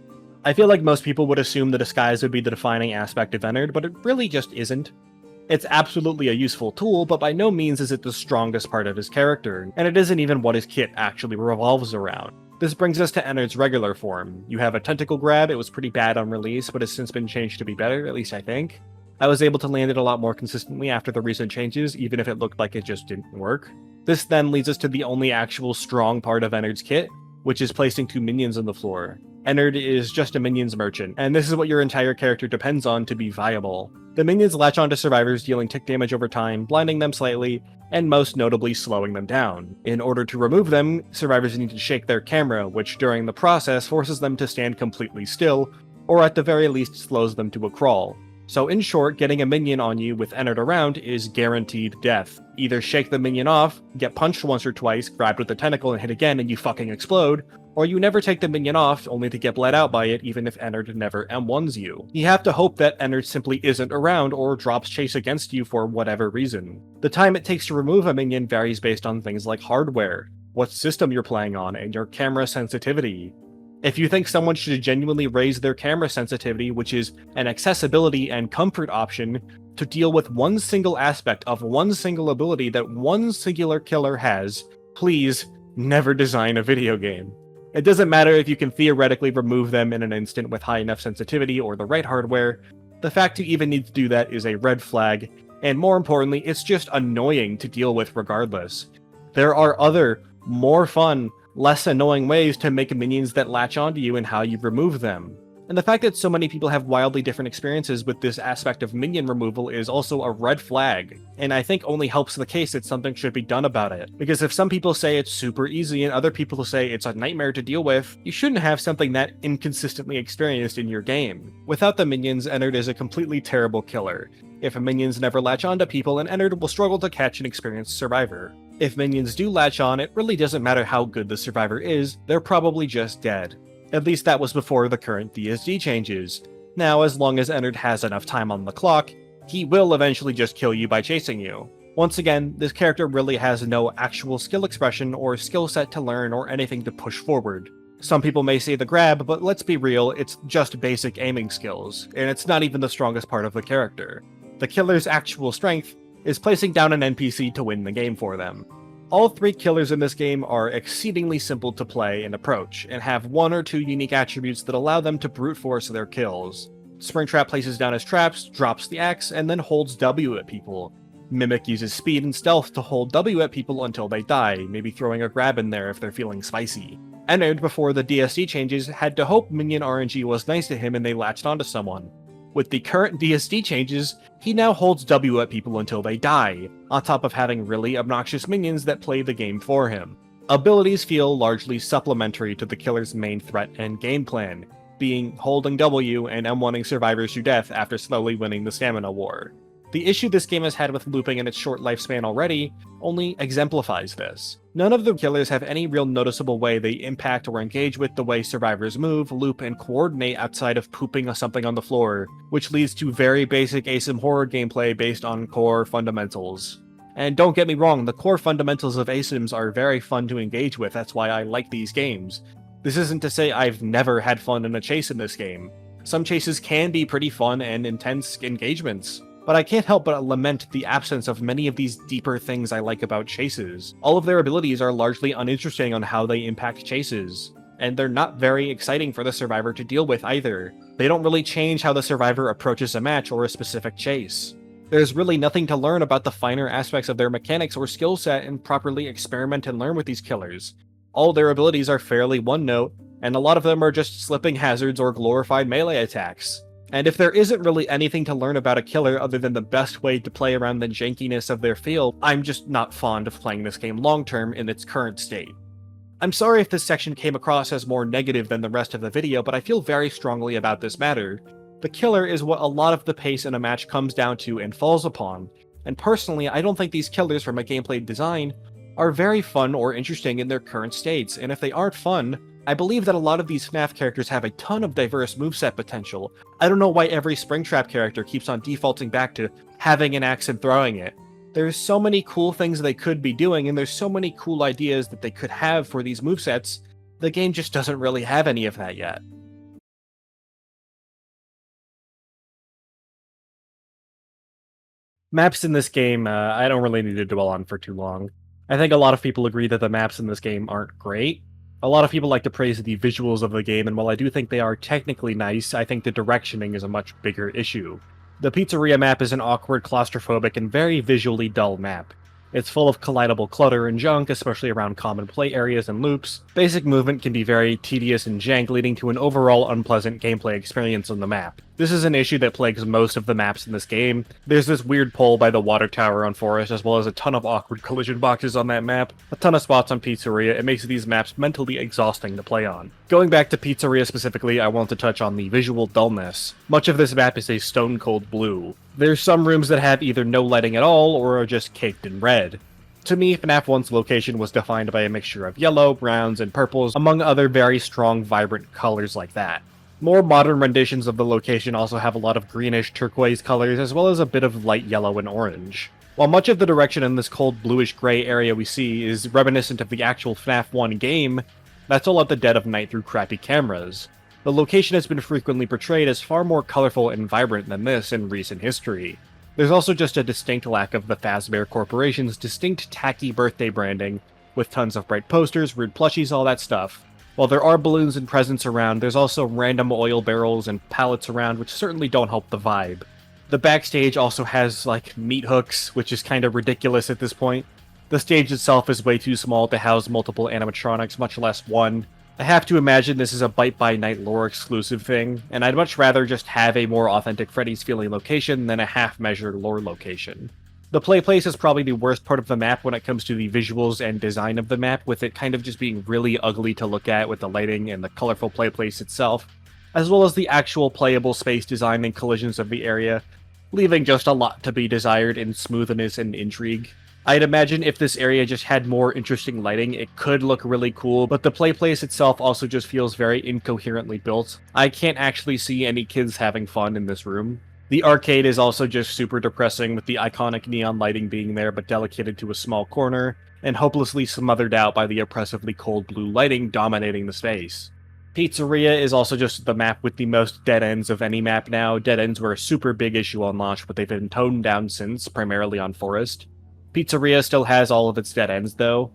I feel like most people would assume the disguise would be the defining aspect of Ennard, but it really just isn't. It's absolutely a useful tool, but by no means is it the strongest part of his character, and it isn't even what his kit actually revolves around. This brings us to Ennard's regular form. You have a tentacle grab. It was pretty bad on release, but has since been changed to be better, at least I think. I was able to land it a lot more consistently after the recent changes, even if it looked like it just didn't work. This then leads us to the only actual strong part of Ennard's kit, which is placing two minions on the floor. Ennard is just a minions merchant, and this is what your entire character depends on to be viable. The minions latch onto survivors, dealing tick damage over time, blinding them slightly, and most notably slowing them down. In order to remove them, survivors need to shake their camera, which during the process forces them to stand completely still, or at the very least slows them to a crawl. So in short, getting a minion on you with Ennard around is guaranteed death. Either shake the minion off, get punched once or twice, grabbed with the tentacle and hit again and you fucking explode, or you never take the minion off, only to get bled out by it even if Ennard never M1s you. You have to hope that Ennard simply isn't around or drops chase against you for whatever reason. The time it takes to remove a minion varies based on things like hardware, what system you're playing on, and your camera sensitivity. If you think someone should genuinely raise their camera sensitivity, which is an accessibility and comfort option, to deal with one single aspect of one single ability that one singular killer has, please never design a video game. It doesn't matter if you can theoretically remove them in an instant with high enough sensitivity or the right hardware. The fact you even need to do that is a red flag, and more importantly, it's just annoying to deal with regardless. There are other, more fun, less annoying ways to make minions that latch onto you and how you remove them. And the fact that so many people have wildly different experiences with this aspect of minion removal is also a red flag, and I think only helps the case that something should be done about it. Because if some people say it's super easy and other people say it's a nightmare to deal with, you shouldn't have something that inconsistently experienced in your game. Without the minions, Ennard is a completely terrible killer. If minions never latch onto people, an Ennard will struggle to catch an experienced survivor. If minions do latch on, it really doesn't matter how good the survivor is, they're probably just dead. At least that was before the current DSD changes. Now, as long as Ennard has enough time on the clock, he will eventually just kill you by chasing you. Once again, this character really has no actual skill expression or skill set to learn or anything to push forward. Some people may say the grab, but let's be real, it's just basic aiming skills, and it's not even the strongest part of the character. The killer's actual strength is placing down an NPC to win the game for them. All three killers in this game are exceedingly simple to play and approach, and have one or two unique attributes that allow them to brute force their kills. Springtrap places down his traps, drops the axe, and then holds W at people. Mimic uses speed and stealth to hold W at people until they die, maybe throwing a grab in there if they're feeling spicy. Ennard, before the DSD changes, had to hope minion RNG was nice to him and they latched onto someone. With the current DSD changes, he now holds W at people until they die, on top of having really obnoxious minions that play the game for him. Abilities feel largely supplementary to the killer's main threat and game plan, being holding W and M1ing survivors to death after slowly winning the stamina war. The issue this game has had with looping in its short lifespan already only exemplifies this. None of the killers have any real noticeable way they impact or engage with the way survivors move, loop, and coordinate outside of pooping something on the floor, which leads to very basic ASIM horror gameplay based on core fundamentals. And don't get me wrong, the core fundamentals of ASIMs are very fun to engage with, that's why I like these games. This isn't to say I've never had fun in a chase in this game. Some chases can be pretty fun and intense engagements. But I can't help but lament the absence of many of these deeper things I like about chases. All of their abilities are largely uninteresting on how they impact chases, and they're not very exciting for the survivor to deal with either. They don't really change how the survivor approaches a match or a specific chase. There's really nothing to learn about the finer aspects of their mechanics or skill set and properly experiment and learn with these killers. All their abilities are fairly one-note, and a lot of them are just slipping hazards or glorified melee attacks. And if there isn't really anything to learn about a killer other than the best way to play around the jankiness of their field, I'm just not fond of playing this game long-term in its current state. I'm sorry if this section came across as more negative than the rest of the video, but I feel very strongly about this matter. The killer is what a lot of the pace in a match comes down to and falls upon, and personally, I don't think these killers from a gameplay design are very fun or interesting in their current states, and if they aren't fun, I believe that a lot of these FNAF characters have a ton of diverse moveset potential. I don't know why every Springtrap character keeps on defaulting back to having an axe and throwing it. There's so many cool things they could be doing, and there's so many cool ideas that they could have for these movesets. The game just doesn't really have any of that yet. Maps in this game, I don't really need to dwell on for too long. I think a lot of people agree that the maps in this game aren't great. A lot of people like to praise the visuals of the game, and while I do think they are technically nice, I think the directioning is a much bigger issue. The Pizzeria map is an awkward, claustrophobic, and very visually dull map. It's full of collidable clutter and junk, especially around common play areas and loops. Basic movement can be very tedious and jank, leading to an overall unpleasant gameplay experience on the map. This is an issue that plagues most of the maps in this game. There's this weird pole by the water tower on Forest, as well as a ton of awkward collision boxes on that map, a ton of spots on Pizzeria. It makes these maps mentally exhausting to play on. Going back to Pizzeria specifically, I want to touch on the visual dullness. Much of this map is a stone-cold blue. There's some rooms that have either no lighting at all, or are just caked in red. To me, FNAF 1's location was defined by a mixture of yellow, browns, and purples, among other very strong, vibrant colors like that. More modern renditions of the location also have a lot of greenish turquoise colors, as well as a bit of light yellow and orange. While much of the direction in this cold bluish-gray area we see is reminiscent of the actual FNAF 1 game, that's all at the dead of night through crappy cameras. The location has been frequently portrayed as far more colorful and vibrant than this in recent history. There's also just a distinct lack of the Fazbear Corporation's distinct tacky birthday branding, with tons of bright posters, weird plushies, all that stuff. While there are balloons and presents around, there's also random oil barrels and pallets around, which certainly don't help the vibe. The backstage also has, like, meat hooks, which is kinda ridiculous at this point. The stage itself is way too small to house multiple animatronics, much less one. I have to imagine this is a Bite by Night lore exclusive thing, and I'd much rather just have a more authentic Freddy's feeling location than a half-measured lore location. The play place is probably the worst part of the map when it comes to the visuals and design of the map, with it kind of just being really ugly to look at with the lighting and the colorful play place itself, as well as the actual playable space design and collisions of the area, leaving just a lot to be desired in smoothness and intrigue. I'd imagine if this area just had more interesting lighting, it could look really cool, but the play place itself also just feels very incoherently built. I can't actually see any kids having fun in this room. The arcade is also just super depressing, with the iconic neon lighting being there but delegated to a small corner, and hopelessly smothered out by the oppressively cold blue lighting dominating the space. Pizzeria is also just the map with the most dead ends of any map now. Dead ends were a super big issue on launch, but they've been toned down since, primarily on Forest. Pizzeria still has all of its dead ends, though.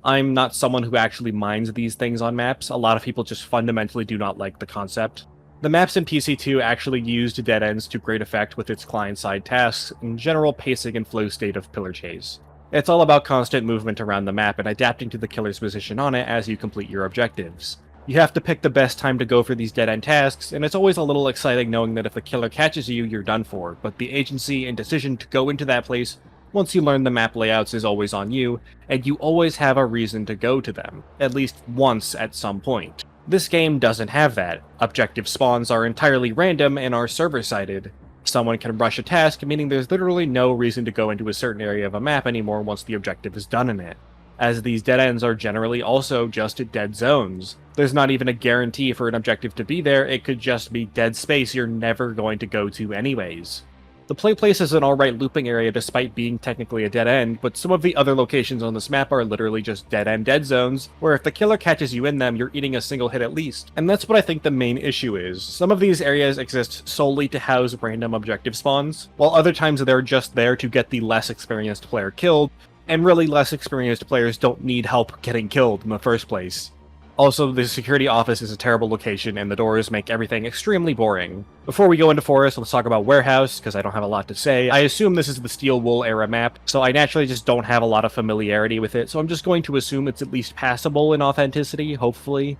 I'm not someone who actually minds these things on maps. A lot of people just fundamentally do not like the concept. The maps in PC2 actually used dead ends to great effect with its client-side tasks and general pacing and flow state of Pillar Chase. It's all about constant movement around the map and adapting to the killer's position on it as you complete your objectives. You have to pick the best time to go for these dead-end tasks, and it's always a little exciting knowing that if the killer catches you, you're done for, but the agency and decision to go into that place once you learn the map layouts is always on you, and you always have a reason to go to them, at least once at some point. This game doesn't have that. Objective spawns are entirely random and are server-sided. Someone can rush a task, meaning there's literally no reason to go into a certain area of a map anymore once the objective is done in it, as these dead ends are generally also just dead zones. There's not even a guarantee for an objective to be there, it could just be dead space you're never going to go to anyways. The play place is an alright looping area despite being technically a dead end, but some of the other locations on this map are literally just dead-end dead zones, where if the killer catches you in them, you're eating a single hit at least. And that's what I think the main issue is. Some of these areas exist solely to house random objective spawns, while other times they're just there to get the less experienced player killed, and really less experienced players don't need help getting killed in the first place. Also, the security office is a terrible location, and the doors make everything extremely boring. Before we go into Forest, let's talk about Warehouse, because I don't have a lot to say. I assume this is the Steel Wool era map, so I naturally just don't have a lot of familiarity with it, so I'm just going to assume it's at least passable in authenticity, hopefully.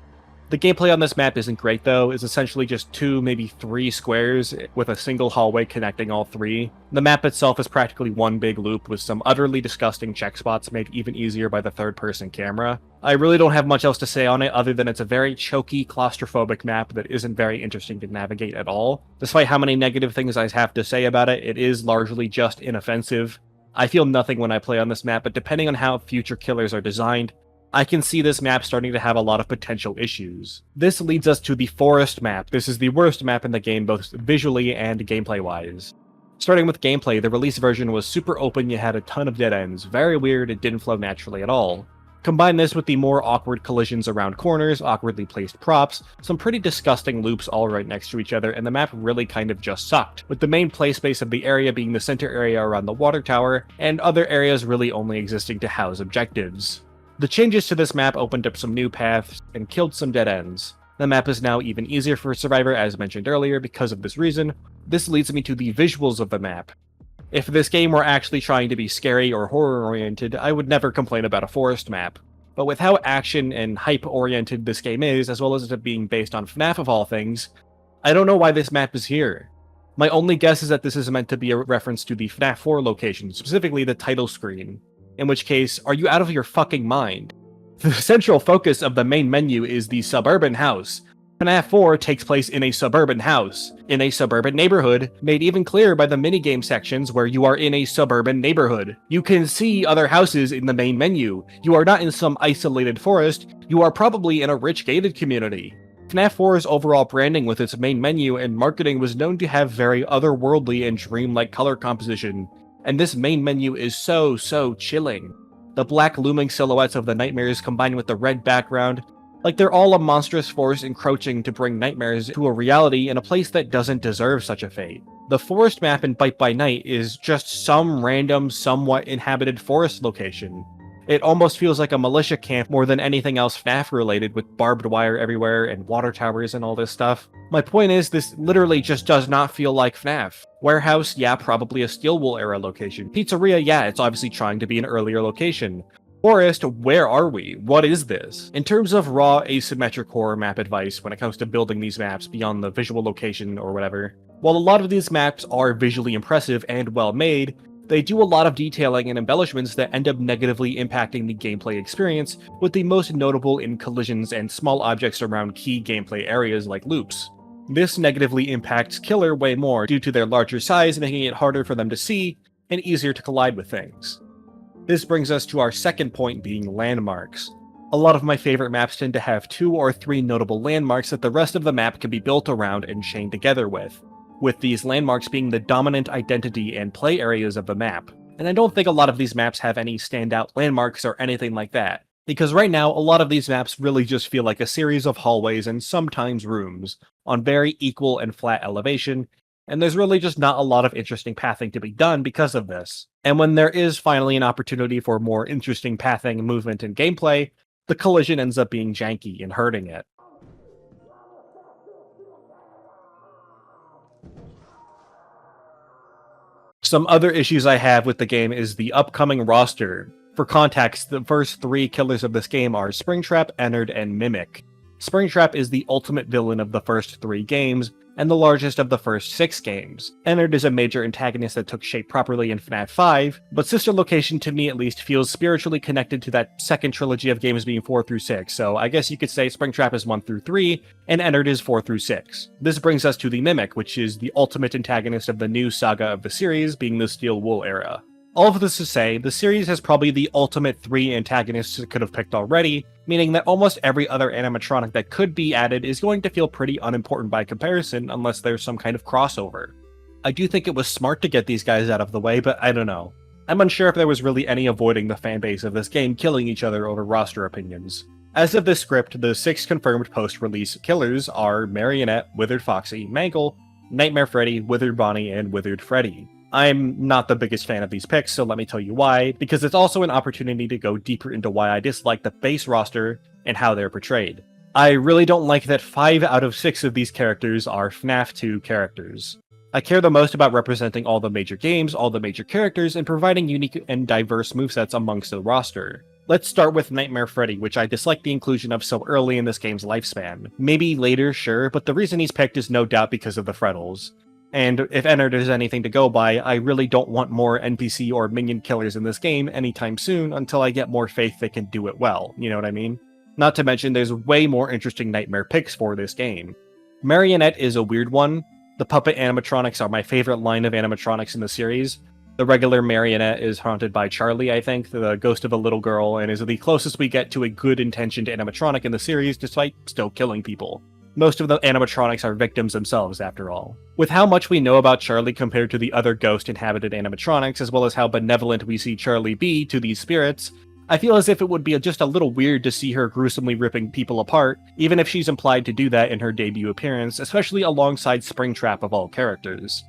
The gameplay on this map isn't great though, it's essentially just 2, maybe 3 squares with a single hallway connecting all 3. The map itself is practically one big loop with some utterly disgusting check spots made even easier by the third-person camera. I really don't have much else to say on it other than it's a very choky, claustrophobic map that isn't very interesting to navigate at all. Despite how many negative things I have to say about it, it is largely just inoffensive. I feel nothing when I play on this map, but depending on how future killers are designed, I can see this map starting to have a lot of potential issues. This leads us to the Forest map. This is the worst map in the game both visually and gameplay-wise. Starting with gameplay, the release version was super open, you had a ton of dead ends, very weird, it didn't flow naturally at all. Combine this with the more awkward collisions around corners, awkwardly placed props, some pretty disgusting loops all right next to each other, and the map really kind of just sucked, with the main play space of the area being the center area around the water tower, and other areas really only existing to house objectives. The changes to this map opened up some new paths and killed some dead ends. The map is now even easier for a survivor as mentioned earlier because of this reason. This leads me to the visuals of the map. If this game were actually trying to be scary or horror-oriented, I would never complain about a forest map. But with how action and hype-oriented this game is, as well as it being based on FNAF of all things, I don't know why this map is here. My only guess is that this is meant to be a reference to the FNAF 4 location, specifically the title screen. In which case, are you out of your fucking mind? The central focus of the main menu is the suburban house. FNAF 4 takes place in a suburban house, in a suburban neighborhood, made even clearer by the minigame sections where you are in a suburban neighborhood. You can see other houses in the main menu. You are not in some isolated forest, you are probably in a rich gated community. FNAF 4's overall branding with its main menu and marketing was known to have very otherworldly and dreamlike color composition. And this main menu is so chilling. The black looming silhouettes of the nightmares combined with the red background, like they're all a monstrous force encroaching to bring nightmares to a reality in a place that doesn't deserve such a fate. The forest map in Bite by Night is just some random, somewhat inhabited forest location. It almost feels like a militia camp more than anything else FNAF related, with barbed wire everywhere and water towers and all this stuff. My point is, this literally just does not feel like FNAF. Warehouse, yeah, probably a Steel Wool era location. Pizzeria, yeah, it's obviously trying to be an earlier location. Forest, where are we? What is this? In terms of raw asymmetric horror map advice when it comes to building these maps beyond the visual location or whatever, while a lot of these maps are visually impressive and well made, they do a lot of detailing and embellishments that end up negatively impacting the gameplay experience, with the most notable in collisions and small objects around key gameplay areas like loops. This negatively impacts Killer way more due to their larger size, making it harder for them to see and easier to collide with things. This brings us to our second point being landmarks. A lot of my favorite maps tend to have 2 or 3 notable landmarks that the rest of the map can be built around and chained together with these landmarks being the dominant identity and play areas of the map. And I don't think a lot of these maps have any standout landmarks or anything like that, because right now a lot of these maps really just feel like a series of hallways and sometimes rooms, on very equal and flat elevation, and there's really just not a lot of interesting pathing to be done because of this. And when there is finally an opportunity for more interesting pathing, movement, and gameplay, the collision ends up being janky and hurting it. Some other issues I have with the game is the upcoming roster. For context, the first 3 killers of this game are Springtrap, Ennard, and Mimic. Springtrap is the ultimate villain of the first 3 games, and the largest of the first 6 games. Ennard is a major antagonist that took shape properly in FNAF 5, but Sister Location to me at least feels spiritually connected to that second trilogy of games being 4 through 6, so I guess you could say Springtrap is 1 through 3, and Ennard is 4 through 6. This brings us to the Mimic, which is the ultimate antagonist of the new saga of the series, being the Steel Wool era. All of this to say, the series has probably the ultimate 3 antagonists it could have picked already, meaning that almost every other animatronic that could be added is going to feel pretty unimportant by comparison unless there's some kind of crossover. I do think it was smart to get these guys out of the way, but I don't know. I'm unsure if there was really any avoiding the fanbase of this game killing each other over roster opinions. As of this script, the 6 confirmed post-release killers are Marionette, Withered Foxy, Mangle, Nightmare Freddy, Withered Bonnie, and Withered Freddy. I'm not the biggest fan of these picks, so let me tell you why, because it's also an opportunity to go deeper into why I dislike the base roster and how they're portrayed. I really don't like that 5 out of 6 of these characters are FNAF 2 characters. I care the most about representing all the major games, all the major characters, and providing unique and diverse movesets amongst the roster. Let's start with Nightmare Freddy, which I dislike the inclusion of so early in this game's lifespan. Maybe later, sure, but the reason he's picked is no doubt because of the Freddles. And if Ennard is anything to go by, I really don't want more NPC or minion killers in this game anytime soon until I get more faith they can do it well, you know what I mean? Not to mention there's way more interesting Nightmare picks for this game. Marionette is a weird one. The puppet animatronics are my favorite line of animatronics in the series. The regular Marionette is haunted by Charlie, I think, the ghost of a little girl, and is the closest we get to a good-intentioned animatronic in the series despite still killing people. Most of the animatronics are victims themselves, after all. With how much we know about Charlie compared to the other ghost-inhabited animatronics, as well as how benevolent we see Charlie be to these spirits, I feel as if it would be just a little weird to see her gruesomely ripping people apart, even if she's implied to do that in her debut appearance, especially alongside Springtrap of all characters.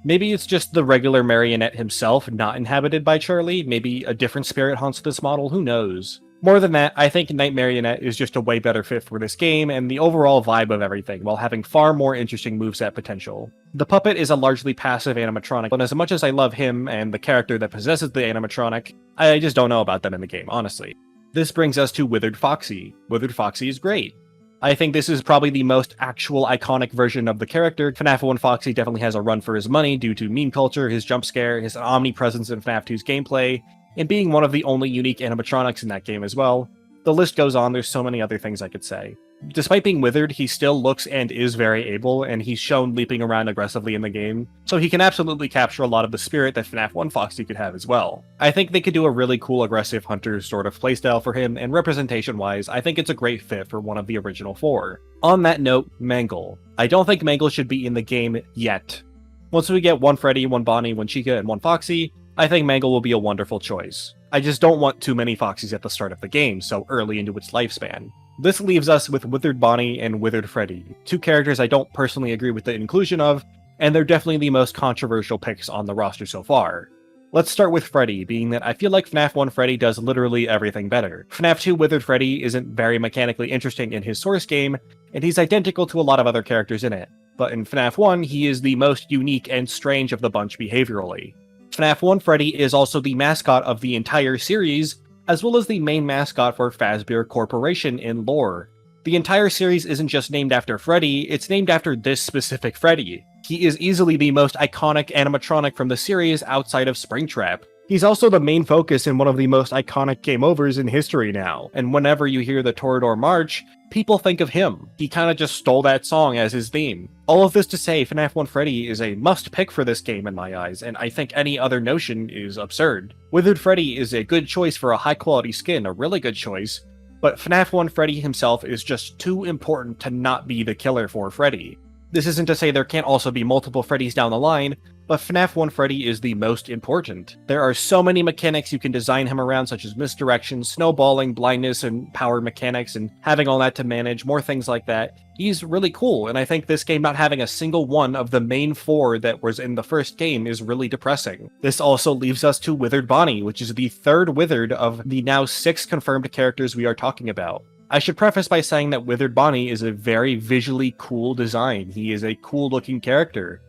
Maybe it's just the regular Marionette himself not inhabited by Charlie, maybe a different spirit haunts this model, who knows. More than that, I think Night Marionette is just a way better fit for this game and the overall vibe of everything, while having far more interesting moveset potential. The puppet is a largely passive animatronic, and as much as I love him and the character that possesses the animatronic, I just don't know about them in the game, honestly. This brings us to Withered Foxy. Withered Foxy is great. I think this is probably the most actual iconic version of the character. FNAF 1 Foxy definitely has a run for his money due to meme culture, his jump scare, his omnipresence in FNAF 2's gameplay, and being one of the only unique animatronics in that game as well. The list goes on, there's so many other things I could say. Despite being withered, he still looks and is very able, and he's shown leaping around aggressively in the game, so he can absolutely capture a lot of the spirit that FNAF 1 Foxy could have as well. I think they could do a really cool aggressive hunter sort of playstyle for him, and representation-wise, I think it's a great fit for one of the original four. On that note, Mangle. I don't think Mangle should be in the game yet. Once we get one Freddy, one Bonnie, one Chica, and one Foxy, I think Mangle will be a wonderful choice. I just don't want too many Foxies at the start of the game, so early into its lifespan. This leaves us with Withered Bonnie and Withered Freddy, two characters I don't personally agree with the inclusion of, and they're definitely the most controversial picks on the roster so far. Let's start with Freddy, being that I feel like FNAF 1 Freddy does literally everything better. FNAF 2 Withered Freddy isn't very mechanically interesting in his source game, and he's identical to a lot of other characters in it, but in FNAF 1 he is the most unique and strange of the bunch behaviorally. FNAF 1 Freddy is also the mascot of the entire series, as well as the main mascot for Fazbear Corporation in lore. The entire series isn't just named after Freddy, it's named after this specific Freddy. He is easily the most iconic animatronic from the series outside of Springtrap. He's also the main focus in one of the most iconic game overs in history now, and whenever you hear the Toreador March, people think of him. He kinda just stole that song as his theme. All of this to say, FNAF 1 Freddy is a must-pick for this game in my eyes, and I think any other notion is absurd. Withered Freddy is a good choice for a high-quality skin, a really good choice, but FNAF 1 Freddy himself is just too important to not be the killer for Freddy. This isn't to say there can't also be multiple Freddys down the line, but FNAF 1 Freddy is the most important. There are so many mechanics you can design him around, such as misdirection, snowballing, blindness, and power mechanics, and having all that to manage, more things like that. He's really cool, and I think this game not having a single one of the main four that was in the first game is really depressing. This also leaves us to Withered Bonnie, which is the third Withered of the now 6 confirmed characters we are talking about. I should preface by saying that Withered Bonnie is a very visually cool design. He is a cool looking character.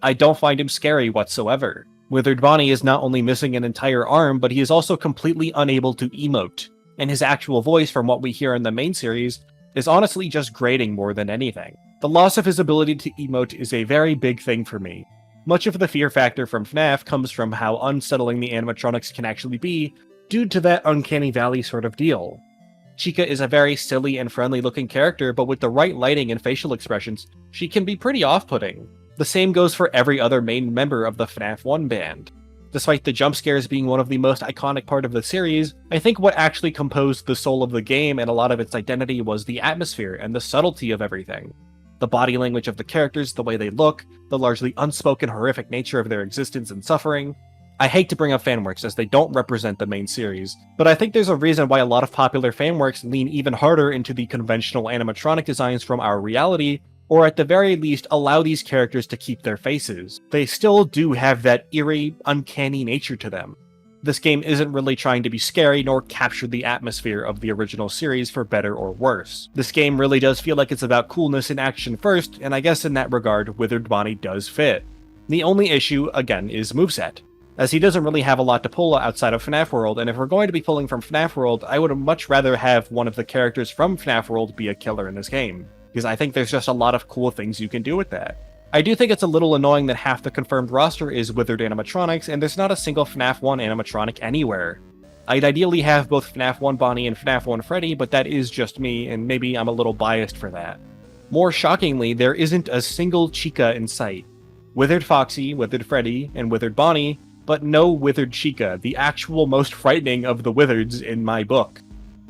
I don't find him scary whatsoever. Withered Bonnie is not only missing an entire arm, but he is also completely unable to emote, and his actual voice from what we hear in the main series is honestly just grating more than anything. The loss of his ability to emote is a very big thing for me. Much of the fear factor from FNAF comes from how unsettling the animatronics can actually be, due to that uncanny valley sort of deal. Chica is a very silly and friendly looking character, but with the right lighting and facial expressions, she can be pretty off-putting. The same goes for every other main member of the FNAF 1 band. Despite the jump scares being one of the most iconic part of the series, I think what actually composed the soul of the game and a lot of its identity was the atmosphere and the subtlety of everything. The body language of the characters, the way they look, the largely unspoken horrific nature of their existence and suffering. I hate to bring up fanworks as they don't represent the main series, but I think there's a reason why a lot of popular fanworks lean even harder into the conventional animatronic designs from our reality, or at the very least allow these characters to keep their faces. They still do have that eerie, uncanny nature to them. This game isn't really trying to be scary nor capture the atmosphere of the original series for better or worse. This game really does feel like it's about coolness and action first, and I guess in that regard, Withered Bonnie does fit. The only issue, again, is moveset. as he doesn't really have a lot to pull outside of FNAF World, and if we're going to be pulling from FNAF World, I would much rather have one of the characters from FNAF World be a killer in this game, because I think there's just a lot of cool things you can do with that. I do think it's a little annoying that half the confirmed roster is withered animatronics, and there's not a single FNAF 1 animatronic anywhere. I'd ideally have both FNAF 1 Bonnie and FNAF 1 Freddy, but that is just me, and maybe I'm a little biased for that. More shockingly, there isn't a single Chica in sight. Withered Foxy, Withered Freddy, and Withered Bonnie, but no Withered Chica, the actual most frightening of the Withereds in my book.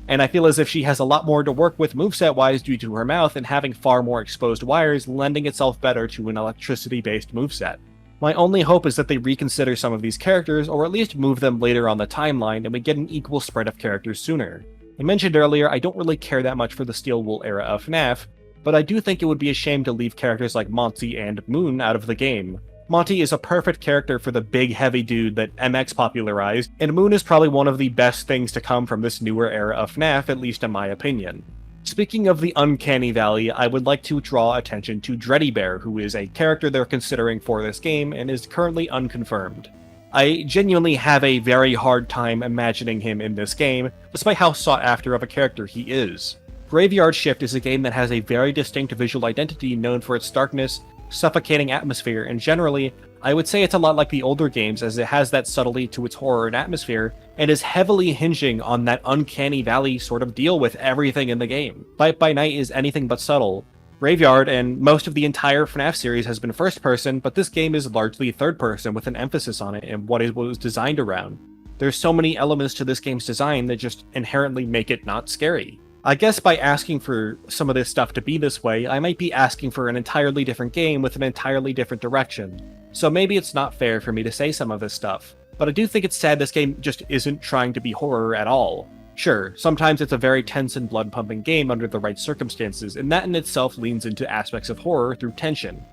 And I feel as if she has a lot more to work with moveset-wise due to her mouth and having far more exposed wires, lending itself better to an electricity-based moveset. My only hope is that they reconsider some of these characters, or at least move them later on the timeline, and we get an equal spread of characters sooner. I mentioned earlier, I don't really care that much for the Steel Wool era of FNAF, but I do think it would be a shame to leave characters like Monty and Moon out of the game. Monty is a perfect character for the big heavy dude that MX popularized, and Moon is probably one of the best things to come from this newer era of FNAF, at least in my opinion. Speaking of the Uncanny Valley, I would like to draw attention to Dreddy Bear, who is a character they're considering for this game and is currently unconfirmed. I genuinely have a very hard time imagining him in this game, despite how sought after of a character he is. Graveyard Shift is a game that has a very distinct visual identity known for its darkness, suffocating atmosphere, and generally, I would say it's a lot like the older games as it has that subtlety to its horror and atmosphere, and is heavily hinging on that Uncanny Valley sort of deal with everything in the game. Bite by Night is anything but subtle. Graveyard and most of the entire FNAF series has been first person, but this game is largely third person with an emphasis on it and what it was designed around. There's so many elements to this game's design that just inherently make it not scary. I guess by asking for some of this stuff to be this way, I might be asking for an entirely different game with an entirely different direction. So maybe it's not fair for me to say some of this stuff. But I do think it's sad this game just isn't trying to be horror at all. Sure, sometimes it's a very tense and blood-pumping game under the right circumstances, and that in itself leans into aspects of horror through tension.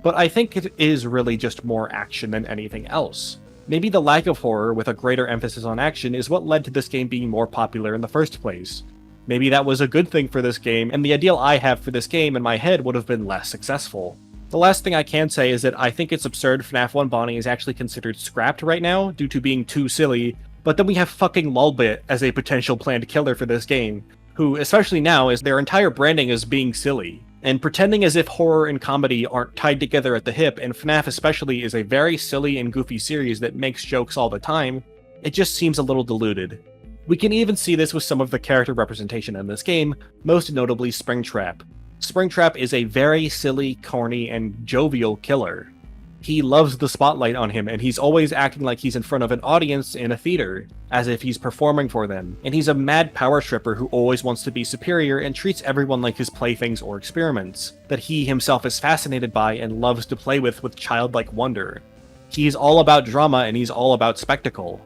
But I think it is really just more action than anything else. Maybe the lack of horror with a greater emphasis on action is what led to this game being more popular in the first place. Maybe that was a good thing for this game, and the ideal I have for this game in my head would have been less successful. The last thing I can say is that I think it's absurd FNAF 1 Bonnie is actually considered scrapped right now due to being too silly, but then we have fucking Lulbit as a potential planned killer for this game, who, especially now, is their entire branding as being silly, and pretending as if horror and comedy aren't tied together at the hip, and FNAF especially is a very silly and goofy series that makes jokes all the time, it just seems a little diluted. We can even see this with some of the character representation in this game, most notably Springtrap. Springtrap is a very silly, corny, and jovial killer. He loves the spotlight on him, and he's always acting like he's in front of an audience in a theater, as if he's performing for them. And he's a mad power tripper who always wants to be superior and treats everyone like his playthings or experiments, that he himself is fascinated by and loves to play with childlike wonder. He's all about drama and he's all about spectacle.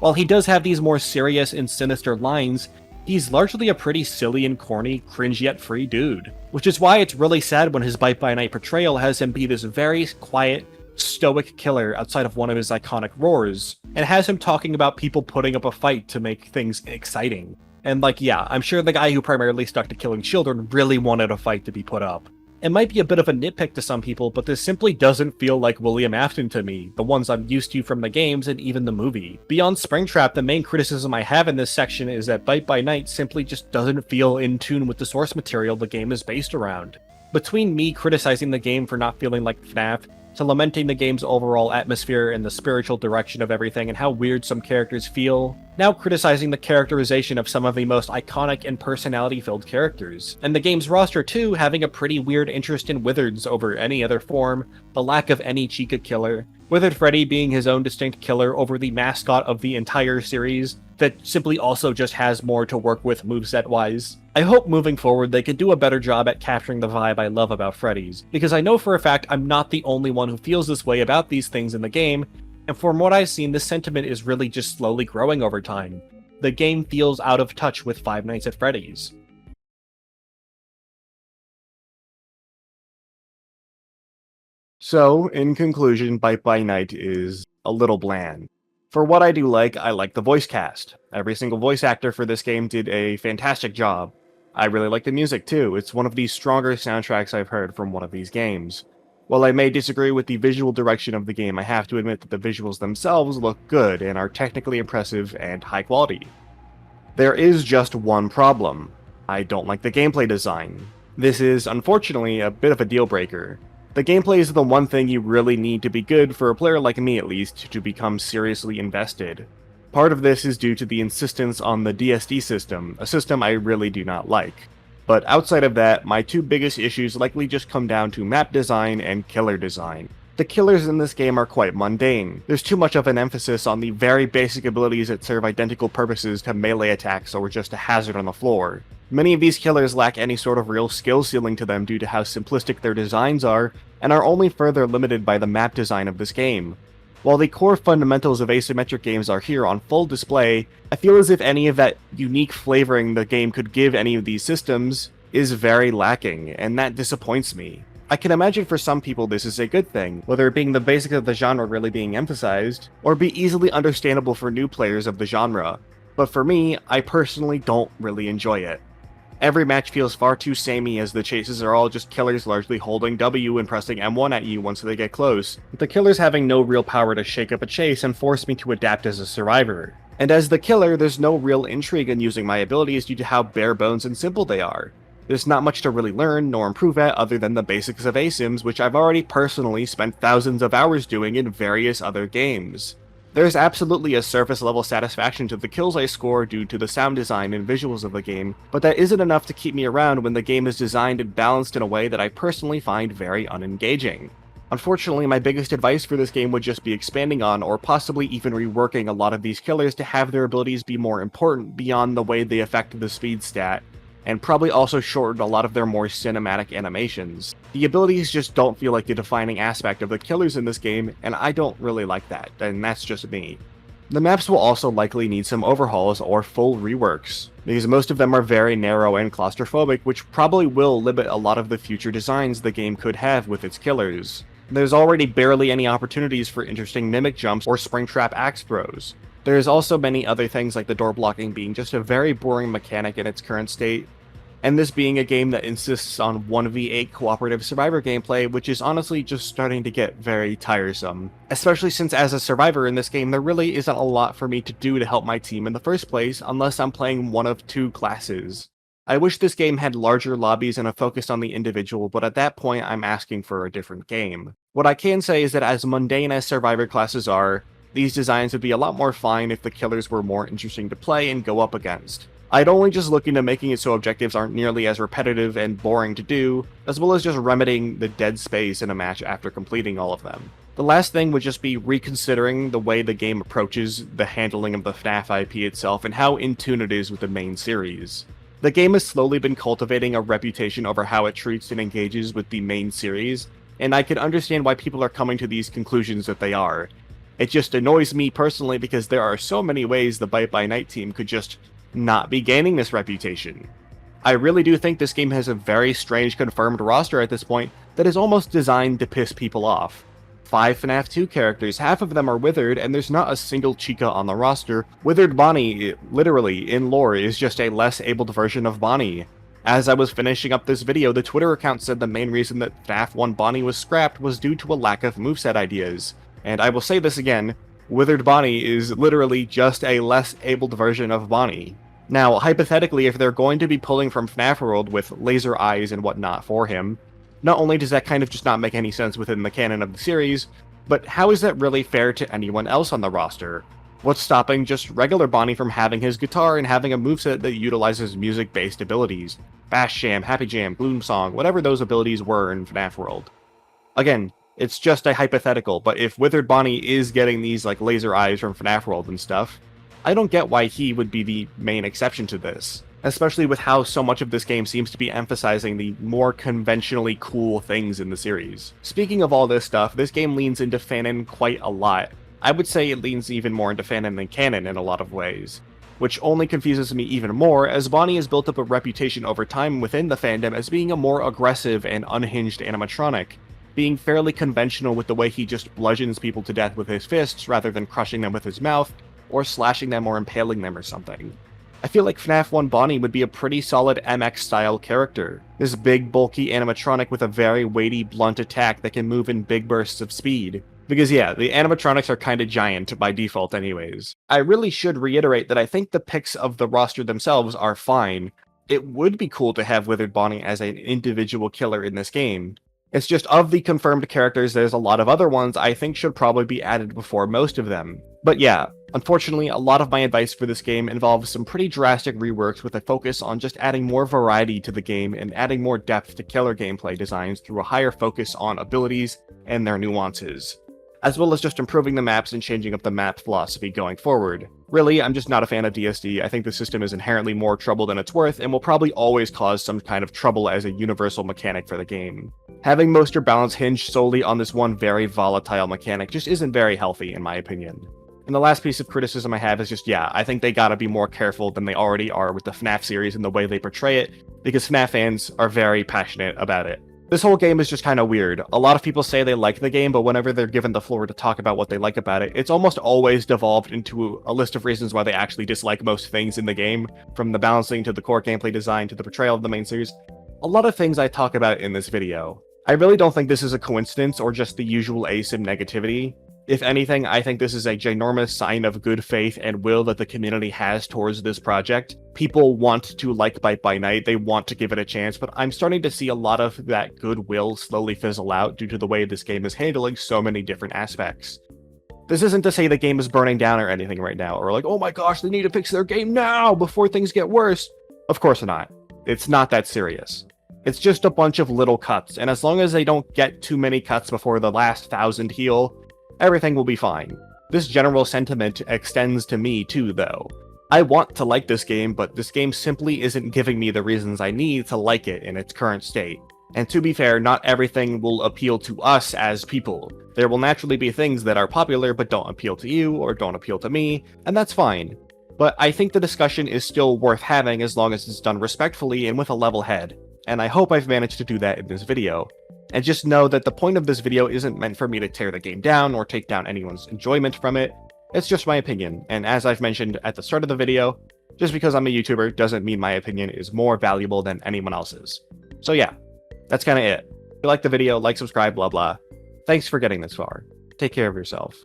While he does have these more serious and sinister lines, he's largely a pretty silly and corny, cringe yet free dude. Which is why it's really sad when his Bite by Night portrayal has him be this very quiet, stoic killer outside of one of his iconic roars, and has him talking about people putting up a fight to make things exciting. And yeah, I'm sure the guy who primarily stuck to killing children really wanted a fight to be put up. It might be a bit of a nitpick to some people, but this simply doesn't feel like William Afton to me, the ones I'm used to from the games and even the movie. Beyond Springtrap, the main criticism I have in this section is that Bite by Night simply just doesn't feel in tune with the source material the game is based around. Between me criticizing the game for not feeling like FNAF, to lamenting the game's overall atmosphere and the spiritual direction of everything and how weird some characters feel, now criticizing the characterization of some of the most iconic and personality-filled characters, and the game's roster too having a pretty weird interest in Withereds over any other form, the lack of any Chica killer, Withered Freddy being his own distinct killer over the mascot of the entire series, that simply also just has more to work with moveset-wise. I hope moving forward they can do a better job at capturing the vibe I love about Freddy's, because I know for a fact I'm not the only one who feels this way about these things in the game, and from what I've seen, this sentiment is really just slowly growing over time. The game feels out of touch with Five Nights at Freddy's. So, in conclusion, Bite by Night is a little bland. For what I like the voice cast. Every single voice actor for this game did a fantastic job. I really like the music too. It's one of the stronger soundtracks I've heard from one of these games. While I may disagree with the visual direction of the game, I have to admit that the visuals themselves look good and are technically impressive and high quality. There is just one problem. I don't like the gameplay design. This is, unfortunately, a bit of a deal breaker. The gameplay is the one thing you really need to be good for a player like me at least to become seriously invested. Part of this is due to the insistence on the DSD system, a system I really do not like. But outside of that, my two biggest issues likely just come down to map design and killer design. The killers in this game are quite mundane. There's too much of an emphasis on the very basic abilities that serve identical purposes to melee attacks or just a hazard on the floor. Many of these killers lack any sort of real skill ceiling to them due to how simplistic their designs are, and are only further limited by the map design of this game. While the core fundamentals of asymmetric games are here on full display, I feel as if any of that unique flavoring the game could give any of these systems is very lacking, and that disappoints me. I can imagine for some people this is a good thing, whether it being the basics of the genre really being emphasized, or be easily understandable for new players of the genre. But for me, I personally don't really enjoy it. Every match feels far too samey as the chases are all just killers largely holding W and pressing M1 at you once they get close, with the killers having no real power to shake up a chase and force me to adapt as a survivor. And as the killer, there's no real intrigue in using my abilities due to how bare bones and simple they are. There's not much to really learn nor improve at other than the basics of asyms, which I've already personally spent thousands of hours doing in various other games. There's absolutely a surface level satisfaction to the kills I score due to the sound design and visuals of the game, but that isn't enough to keep me around when the game is designed and balanced in a way that I personally find very unengaging. Unfortunately, my biggest advice for this game would just be expanding on, or possibly even reworking a lot of these killers to have their abilities be more important beyond the way they affect the speed stat, and probably also shorten a lot of their more cinematic animations. The abilities just don't feel like the defining aspect of the killers in this game, and I don't really like that, and that's just me. The maps will also likely need some overhauls or full reworks, because most of them are very narrow and claustrophobic, which probably will limit a lot of the future designs the game could have with its killers. There's already barely any opportunities for interesting mimic jumps or springtrap axe throws. There's also many other things like the door blocking being just a very boring mechanic in its current state, and this being a game that insists on 1v8 cooperative survivor gameplay, which is honestly just starting to get very tiresome. Especially since as a survivor in this game, there really isn't a lot for me to do to help my team in the first place, unless I'm playing one of two classes. I wish this game had larger lobbies and a focus on the individual, but at that point I'm asking for a different game. What I can say is that as mundane as survivor classes are, these designs would be a lot more fine if the killers were more interesting to play and go up against. I'd only just look into making it so objectives aren't nearly as repetitive and boring to do, as well as just remedying the dead space in a match after completing all of them. The last thing would just be reconsidering the way the game approaches the handling of the FNAF IP itself and how in tune it is with the main series. The game has slowly been cultivating a reputation over how it treats and engages with the main series, and I can understand why people are coming to these conclusions that they are. It just annoys me personally because there are so many ways the Bite by Night team could just not be gaining this reputation. I really do think this game has a very strange confirmed roster at this point that is almost designed to piss people off. 5 FNAF 2 characters, half of them are withered, and there's not a single Chica on the roster. Withered Bonnie, literally, in lore, is just a less abled version of Bonnie. As I was finishing up this video, the Twitter account said the main reason that FNAF 1 Bonnie was scrapped was due to a lack of moveset ideas. And I will say this again, Withered Bonnie is literally just a less abled version of Bonnie. Now, hypothetically, if they're going to be pulling from FNAF World with laser eyes and whatnot for him, not only does that kind of just not make any sense within the canon of the series, but how is that really fair to anyone else on the roster? What's stopping just regular Bonnie from having his guitar and having a moveset that utilizes music-based abilities? Bash Jam, Happy Jam, Bloom Song, whatever those abilities were in FNAF World. Again, it's just a hypothetical, but if Withered Bonnie is getting these like laser eyes from FNAF World and stuff, I don't get why he would be the main exception to this, especially with how so much of this game seems to be emphasizing the more conventionally cool things in the series. Speaking of all this stuff, this game leans into fanon quite a lot. I would say it leans even more into fanon than canon in a lot of ways, which only confuses me even more as Bonnie has built up a reputation over time within the fandom as being a more aggressive and unhinged animatronic, being fairly conventional with the way he just bludgeons people to death with his fists rather than crushing them with his mouth, or slashing them or impaling them or something. I feel like FNAF 1 Bonnie would be a pretty solid MX-style character. This big, bulky animatronic with a very weighty, blunt attack that can move in big bursts of speed. Because yeah, the animatronics are kinda giant by default anyways. I really should reiterate that I think the picks of the roster themselves are fine. It would be cool to have Withered Bonnie as an individual killer in this game. It's just of the confirmed characters, there's a lot of other ones I think should probably be added before most of them. But yeah, unfortunately, a lot of my advice for this game involves some pretty drastic reworks with a focus on just adding more variety to the game and adding more depth to killer gameplay designs through a higher focus on abilities and their nuances, as well as just improving the maps and changing up the map philosophy going forward. Really, I'm just not a fan of DSD. I think the system is inherently more trouble than it's worth, and will probably always cause some kind of trouble as a universal mechanic for the game. Having most of your balance hinge solely on this one very volatile mechanic just isn't very healthy, in my opinion. And the last piece of criticism I have is just, yeah, I think they gotta be more careful than they already are with the FNAF series and the way they portray it, because FNAF fans are very passionate about it. This whole game is just kind of weird. A lot of people say they like the game, but whenever they're given the floor to talk about what they like about it, it's almost always devolved into a list of reasons why they actually dislike most things in the game, from the balancing to the core gameplay design to the portrayal of the main series. A lot of things I talk about in this video. I really don't think this is a coincidence or just the usual asim negativity. If anything, I think this is a ginormous sign of good faith and will that the community has towards this project. People want to like Bite by Night, they want to give it a chance, but I'm starting to see a lot of that goodwill slowly fizzle out due to the way this game is handling so many different aspects. This isn't to say the game is burning down or anything right now, or like, oh my gosh, they need to fix their game now before things get worse. Of course not. It's not that serious. It's just a bunch of little cuts, and as long as they don't get too many cuts before the last 1,000 heal, everything will be fine. This general sentiment extends to me too, though. I want to like this game, but this game simply isn't giving me the reasons I need to like it in its current state. And to be fair, not everything will appeal to us as people. There will naturally be things that are popular but don't appeal to you, or don't appeal to me, and that's fine. But I think the discussion is still worth having as long as it's done respectfully and with a level head. And I hope I've managed to do that in this video. And just know that the point of this video isn't meant for me to tear the game down or take down anyone's enjoyment from it. It's just my opinion, and as I've mentioned at the start of the video, just because I'm a YouTuber doesn't mean my opinion is more valuable than anyone else's. So yeah, that's kinda it. If you like the video, like, subscribe, blah blah. Thanks for getting this far. Take care of yourself.